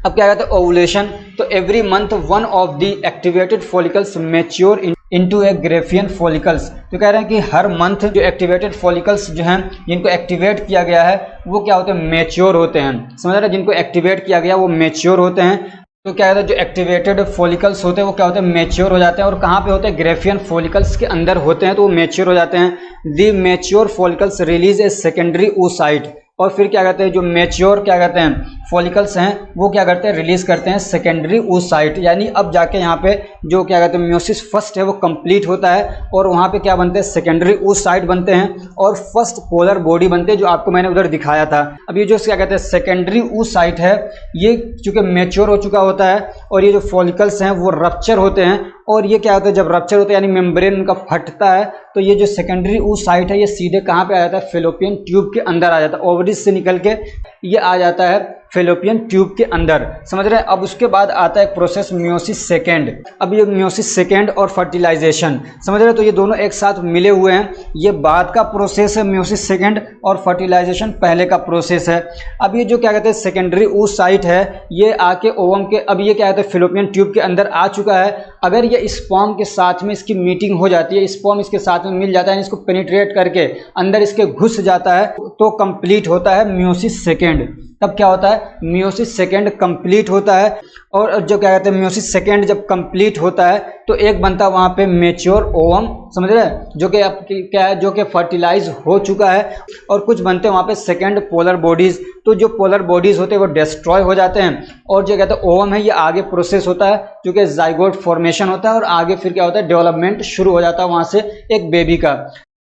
अब क्या कहते हैं ओवुलेशन। तो every month one of the activated follicles mature into A Graafian follicles. तो कह रहे हैं कि हर मंथ जो एक्टिवेटेड फॉलिकल्स जो हैं जिनको एक्टिवेट किया गया है वो क्या होते हैं? मैच्योर होते हैं। समझ रहे हैं, जिनको एक्टिवेट किया गया वो मैच्योर होते हैं। तो क्या होता है जो एक्टिवेटेड फॉलिकल्स होते हैं वो क्या होते हैं? मैच्योर हो जाते हैं। और कहाँ पे होते हैं? ग्रेफियन फॉलिकल्स के अंदर होते हैं, तो वो मैच्योर हो जाते हैं। The mature follicles release a secondary oocyte। और फिर क्या कहते हैं जो मैच्योर क्या कहते हैं फॉलिकल्स हैं वो क्या करते हैं, रिलीज करते हैं सेकेंडरी oocyte, यानी अब जाके यहाँ पे जो क्या कहते हैं म्योसिस फर्स्ट है वो कंप्लीट होता है और वहाँ पे क्या बनते हैं, सेकेंडरी oocyte बनते हैं और फर्स्ट पोलर बॉडी बनते हैं, जो आपको मैंने उधर दिखाया था। अब ये जो क्या कहते हैं सेकेंडरी oocyte है, ये चूंकि मैच्योर हो चुका होता है और ये जो फॉलिकल्स हैं वो रप्चर होते हैं और ये क्या होता है, जब रप्चर होता है यानी मेम्ब्रेन उनका फटता है, तो ये जो सेकेंडरी oocyte है ये सीधे कहाँ पे आ जाता है, फेलोपियन ट्यूब के अंदर आ जाता है। ओवरीज से निकल के ये आ जाता है फेलोपियन ट्यूब के अंदर, समझ रहे हैं। अब उसके बाद आता है प्रोसेस म्योसिस सेकेंड। अब ये म्योसिस सेकेंड और फर्टिलाइजेशन, समझ रहे हैं, तो ये दोनों एक साथ मिले हुए हैं। ये बाद का प्रोसेस है म्योसिस सेकेंड और फर्टिलाइजेशन पहले का प्रोसेस है। अब ये जो क्या कहते हैं सेकेंडरी oocyte है ये आके ओवम के, अब ये क्या कहते हैं फेलोपियन ट्यूब के अंदर आ चुका है। अगर ये स्पर्म के साथ में इसकी मीटिंग हो जाती है, स्पर्म इसके साथ में मिल जाता है, इसको पेनिट्रेट करके अंदर इसके घुस जाता है, तो कंप्लीट होता है म्योसिस सेकेंड। तब क्या होता है, म्योसिस सेकेंड कंप्लीट होता है। और जो क्या कहते हैं म्योसिस सेकेंड जब कंप्लीट होता है तो एक बनता है वहाँ पे मेच्योर ओवम, समझ रहे हैं, जो कि क्या है, जो कि फर्टिलाइज हो चुका है। और कुछ बनते हैं वहाँ पे सेकेंड पोलर बॉडीज, तो जो पोलर बॉडीज होते हैं वो डिस्ट्रॉय हो जाते हैं और जो कहते हैं ओवम है ये आगे प्रोसेस होता है, जो कि जाइगोट फॉर्मेशन होता है और आगे फिर क्या होता है, डेवलपमेंट शुरू हो जाता है वहाँ से एक बेबी का।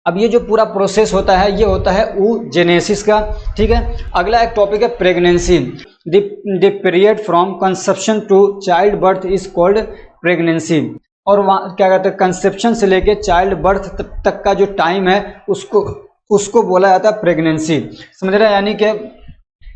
अब ये जो पूरा प्रोसेस होता है ये होता है oogenesis का, ठीक है। अगला एक टॉपिक है pregnancy. The period from conception to child birth is called pregnancy. और वहाँ क्या कहते हैं कंसेप्शन से लेके चाइल्ड बर्थ तक का जो टाइम है उसको बोला जाता है प्रेगनेंसी, समझ रहे हैं। यानी कि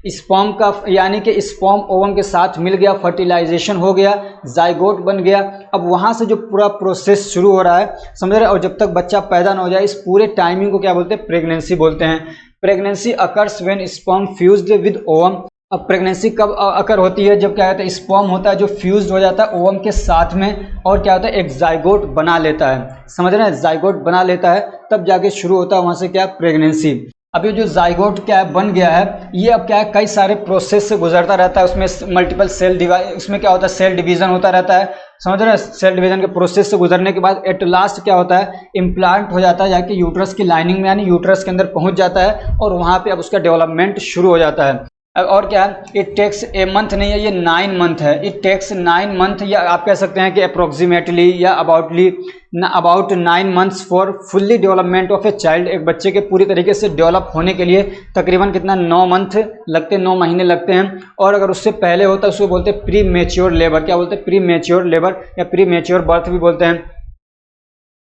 स्पर्म का, यानी कि स्पर्म ओवम के साथ मिल गया, फर्टिलाइजेशन हो गया, जाइगोट बन गया। अब वहाँ से जो पूरा प्रोसेस शुरू हो रहा है, समझ रहे हैं, और जब तक बच्चा पैदा ना हो जाए इस पूरे टाइमिंग को क्या बोलते हैं, प्रेगनेंसी बोलते हैं। Pregnancy occurs when sperm fused with ovum. अब प्रेगनेंसी कब अकर होती है, जब क्या होता है स्पर्म होता है जो फ्यूज्ड हो जाता है ओवम के साथ में और क्या होता है एक जाइगोट बना लेता है, समझ रहे हैं, जाइगोट बना लेता है, तब जाके शुरू होता है वहाँ से क्या, प्रेगनेंसी। अब ये जो जाइगोट क्या है बन गया है, ये अब क्या है कई सारे प्रोसेस से गुजरता रहता है, उसमें मल्टीपल सेल उसमें क्या होता है सेल डिवीजन होता रहता है, समझ रहे हैं। सेल डिवीजन के प्रोसेस से गुजरने के बाद एट लास्ट क्या होता है, इम्प्लांट हो जाता है जाके यूट्रस की लाइनिंग में, यानी यूट्रस के अंदर पहुंच जाता है और वहाँ पे अब उसका डेवलपमेंट शुरू हो जाता है। और क्या है, इट टेक्स ए मंथ नहीं है, ये 9 मंथ है। इट टेक्स 9 मंथ, या आप कह सकते हैं कि अप्रोक्सीमेटली या about 9 months for fully development of a child. एक बच्चे के पूरी तरीके से डेवलप होने के लिए तकरीबन कितना 9 मंथ लगते हैं, 9 महीने लगते हैं। और अगर उससे पहले होता है उसको बोलते हैं प्री मेच्योर लेबर। क्या बोलते हैं, प्री मेच्योर लेबर या प्री मेच्योर बर्थ भी बोलते हैं।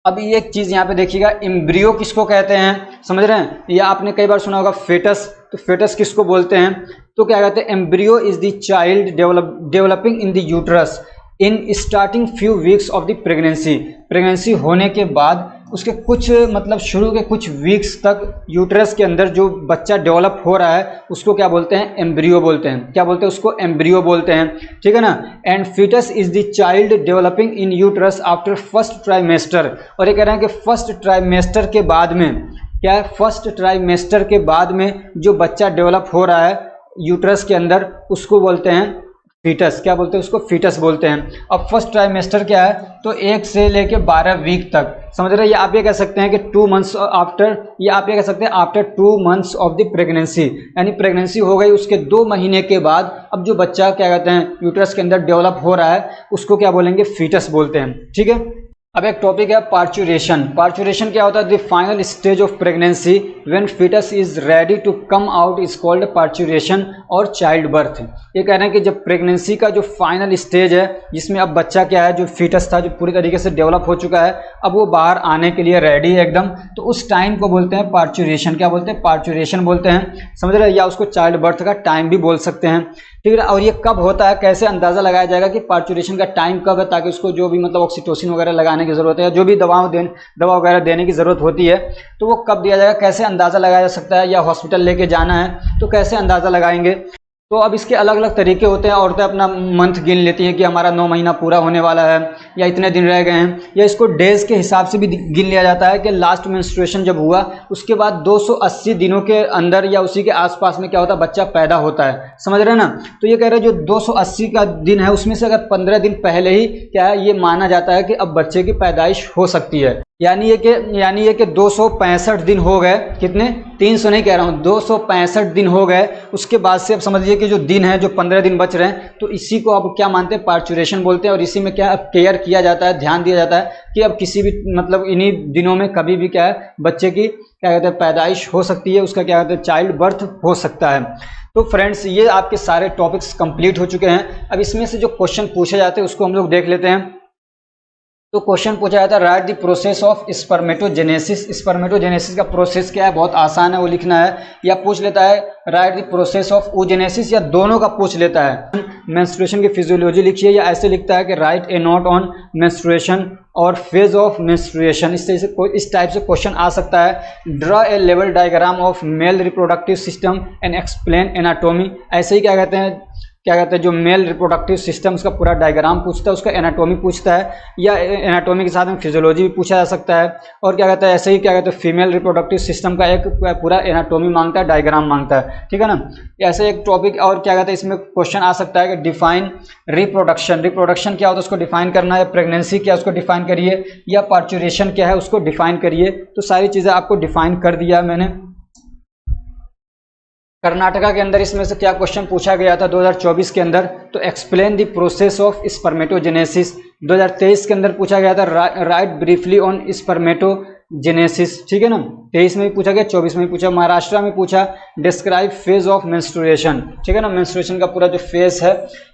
अब ये एक चीज़ यहाँ पे देखिएगा, एम्ब्रियो किसको कहते हैं, समझ रहे हैं, या आपने कई बार सुना होगा फेटस, तो फेटस किसको बोलते हैं, तो क्या कहते हैं, embryo is the child developing in the uterus in starting few weeks of the pregnancy. Pregnancy होने के बाद उसके कुछ मतलब शुरू के कुछ वीक्स तक यूट्रस के अंदर जो बच्चा डेवलप हो रहा है उसको क्या बोलते हैं, एम्ब्रियो बोलते हैं। क्या बोलते हैं उसको, एम्ब्रियो बोलते हैं, ठीक है ना। And fetus is the child developing in uterus after first trimester. और ये कह रहे हैं कि फर्स्ट ट्राइमेस्टर के बाद में क्या है, फर्स्ट ट्राइमेस्टर के बाद में जो बच्चा डेवलप हो रहा है यूट्रस के अंदर उसको बोलते हैं फीटस। क्या बोलते हैं उसको, फीटस बोलते हैं। अब फर्स्ट ट्राइमेस्टर क्या है, तो 1 से लेके 12 वीक तक, समझ रहे हैं। या आप ये कह सकते हैं कि 2 मंथ्स आफ्टर, या आप ये कह सकते हैं after 2 months of the pregnancy, यानी प्रेगनेंसी हो गई उसके 2 महीने के बाद अब जो बच्चा क्या कहते हैं यूट्रस के अंदर डेवलप हो रहा है उसको क्या बोलेंगे, फीटस बोलते हैं, ठीक है। अब एक टॉपिक है पार्चुरेशन। पार्चुरेशन क्या होता है, the final stage of pregnancy when fetus is ready to come out is called parturition और चाइल्ड बर्थ। ये कह रहे हैं कि जब प्रेगनेंसी का जो फाइनल स्टेज है जिसमें अब बच्चा क्या है, जो फीटस था जो पूरी तरीके से डेवलप हो चुका है, अब वो बाहर आने के लिए रेडी है एकदम, तो उस टाइम को बोलते हैं पार्चुरेशन। क्या बोलते हैं, पार्चुरेशन बोलते हैं, समझ रहे हैं, या उसको चाइल्ड बर्थ का टाइम भी बोल सकते हैं, ठीक है। और ये कब होता है, कैसे अंदाज़ा लगाया जाएगा कि पार्चुरेशन का टाइम कब है, ताकि उसको जो भी मतलब ऑक्सीटोसिन वगैरह लगाने की ज़रूरत है या जो भी दवा वगैरह देने की ज़रूरत होती है तो वो कब दिया जाएगा, कैसे अंदाज़ा लगाया जा सकता है, या हॉस्पिटल लेके जाना है तो कैसे अंदाज़ा लगाएंगे। तो अब इसके अलग अलग तरीके होते हैं। औरतें अपना मंथ गिन लेती हैं कि हमारा 9 महीना पूरा होने वाला है या इतने दिन रह गए हैं, या इसको डेज के हिसाब से भी गिन लिया जाता है कि लास्ट मेंस्ट्रुएशन जब हुआ उसके बाद 280 दिनों के अंदर या उसी के आसपास में क्या होता है, बच्चा पैदा होता है, समझ रहे हैं ना। तो ये कह रहे हैं जो 280 का दिन है उसमें से अगर 15 दिन पहले ही क्या है ये माना जाता है कि अब बच्चे की पैदाइश हो सकती है। यानी ये कि 265 दिन हो गए, कितने, 300 नहीं कह रहा हूँ, 265 दिन हो गए। उसके बाद से अब समझिए कि जो दिन है, जो 15 दिन बच रहे हैं, तो इसी को अब क्या मानते हैं, पार्चुरेशन बोलते हैं। और इसी में क्या अब केयर किया जाता है, ध्यान दिया जाता है कि अब किसी भी मतलब इन्हीं दिनों में कभी भी क्या है, बच्चे की क्या कहते हैं, पैदाइश हो सकती है, उसका क्या कहते हैं, चाइल्ड बर्थ हो सकता है। तो फ्रेंड्स, ये आपके सारे टॉपिक्स कंप्लीट हो चुके हैं। अब इसमें से जो क्वेश्चन पूछे जाते हैं उसको हम लोग देख लेते हैं। तो क्वेश्चन पूछा जाता है, right the process of spermatogenesis. Spermatogenesis का प्रोसेस क्या है, बहुत आसान है, वो लिखना है। या पूछ लेता है right the process of oogenesis, या दोनों का पूछ लेता है। मेंस्ट्रुएशन की फिजियोलॉजी लिखिए, या ऐसे लिखता है कि right A note on menstruation और फेज ऑफ मेंस्ट्रुएशन। इस टाइप से क्वेश्चन आ सकता है। Draw a level diagram of male reproductive system and explain anatomy. ऐसे ही क्या कहते हैं, जो मेल रिप्रोडक्टिव सिस्टम, उसका पूरा डायग्राम पूछता है, उसका एनाटोमी पूछता है, या एनाटोमी के साथ में फिजियोलॉजी भी पूछा जा सकता है। और क्या कहता है, ऐसे ही क्या कहते हैं, फीमेल रिप्रोडक्टिव सिस्टम का एक पूरा एनाटोमी मांगता है, डायग्राम मांगता है, ठीक है ना। ऐसे एक टॉपिक और क्या कहते हैं, इसमें क्वेश्चन आ सकता है कि डिफाइन रिप्रोडक्शन। रिप्रोडक्शन क्या होता है, उसको डिफाइन करना है। प्रेगनेंसी क्या, उसको डिफाइन करिए। या पार्चुरेशन क्या है, उसको डिफाइन करिए। तो सारी चीज़ें आपको डिफाइन कर दिया है मैंने। कर्नाटका के अंदर इसमें से क्या क्वेश्चन पूछा गया था 2024 के अंदर, तो explain the process of spermatogenesis. 2023 के अंदर पूछा गया था राइट ब्रीफली ऑन स्पर्मेटोजेनेसिस, ठीक है ना। 23 में भी पूछा गया, 24 में भी पूछा। महाराष्ट्र में पूछा डिस्क्राइब फेज ऑफ मेंस्ट्रुएशन, ठीक है ना। मेंस्ट्रुएशन का पूरा जो फेज है,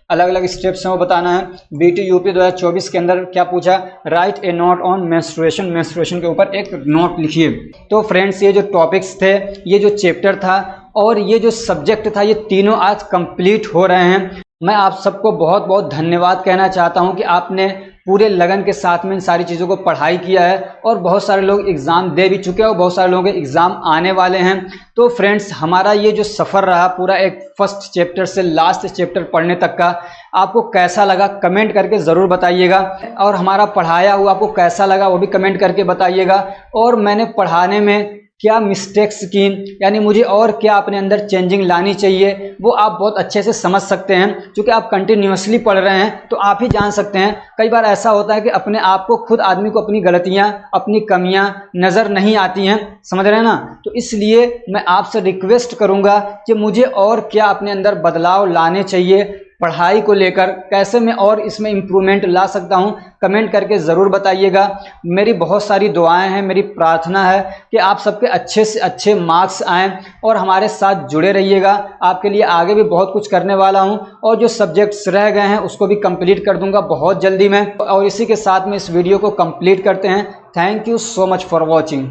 अलग अलग स्टेप्स हैं, वो बताना है। बीटी यूपी 2024 के अंदर क्या पूछा, right A note on menstruation. Menstruation के ऊपर एक नोट लिखिए। तो फ्रेंड्स, ये जो टॉपिक्स थे, ये जो चैप्टर था और ये जो सब्जेक्ट था, ये तीनों आज कंप्लीट हो रहे हैं। मैं आप सबको बहुत बहुत धन्यवाद कहना चाहता हूं कि आपने पूरे लगन के साथ में इन सारी चीज़ों को पढ़ाई किया है। और बहुत सारे लोग एग्ज़ाम दे भी चुके हैं और बहुत सारे लोगों के एग्ज़ाम आने वाले हैं। तो फ्रेंड्स, हमारा ये जो सफ़र रहा पूरा एक फर्स्ट चैप्टर से लास्ट चैप्टर पढ़ने तक का, आपको कैसा लगा कमेंट करके ज़रूर बताइएगा। और हमारा पढ़ाया हुआ आपको कैसा लगा वो भी कमेंट करके बताइएगा। और मैंने पढ़ाने में क्या मिस्टेक्स की, यानी मुझे और क्या अपने अंदर चेंजिंग लानी चाहिए, वो आप बहुत अच्छे से समझ सकते हैं। क्योंकि आप कंटिन्यूसली पढ़ रहे हैं तो आप ही जान सकते हैं। कई बार ऐसा होता है कि अपने आप को, खुद आदमी को अपनी गलतियां, अपनी कमियां नज़र नहीं आती हैं, समझ रहे हैं ना। तो इसलिए मैं आपसे रिक्वेस्ट करूंगा कि मुझे और क्या अपने अंदर बदलाव लाने चाहिए पढ़ाई को लेकर, कैसे मैं और इसमें इम्प्रूवमेंट ला सकता हूं, कमेंट करके ज़रूर बताइएगा। मेरी बहुत सारी दुआएं हैं, मेरी प्रार्थना है कि आप सबके अच्छे से अच्छे मार्क्स आएँ और हमारे साथ जुड़े रहिएगा। आपके लिए आगे भी बहुत कुछ करने वाला हूं और जो सब्जेक्ट्स रह गए हैं उसको भी कंप्लीट कर दूंगा बहुत जल्दी में। और इसी के साथ में इस वीडियो को कंप्लीट करते हैं। Thank you so much for watching.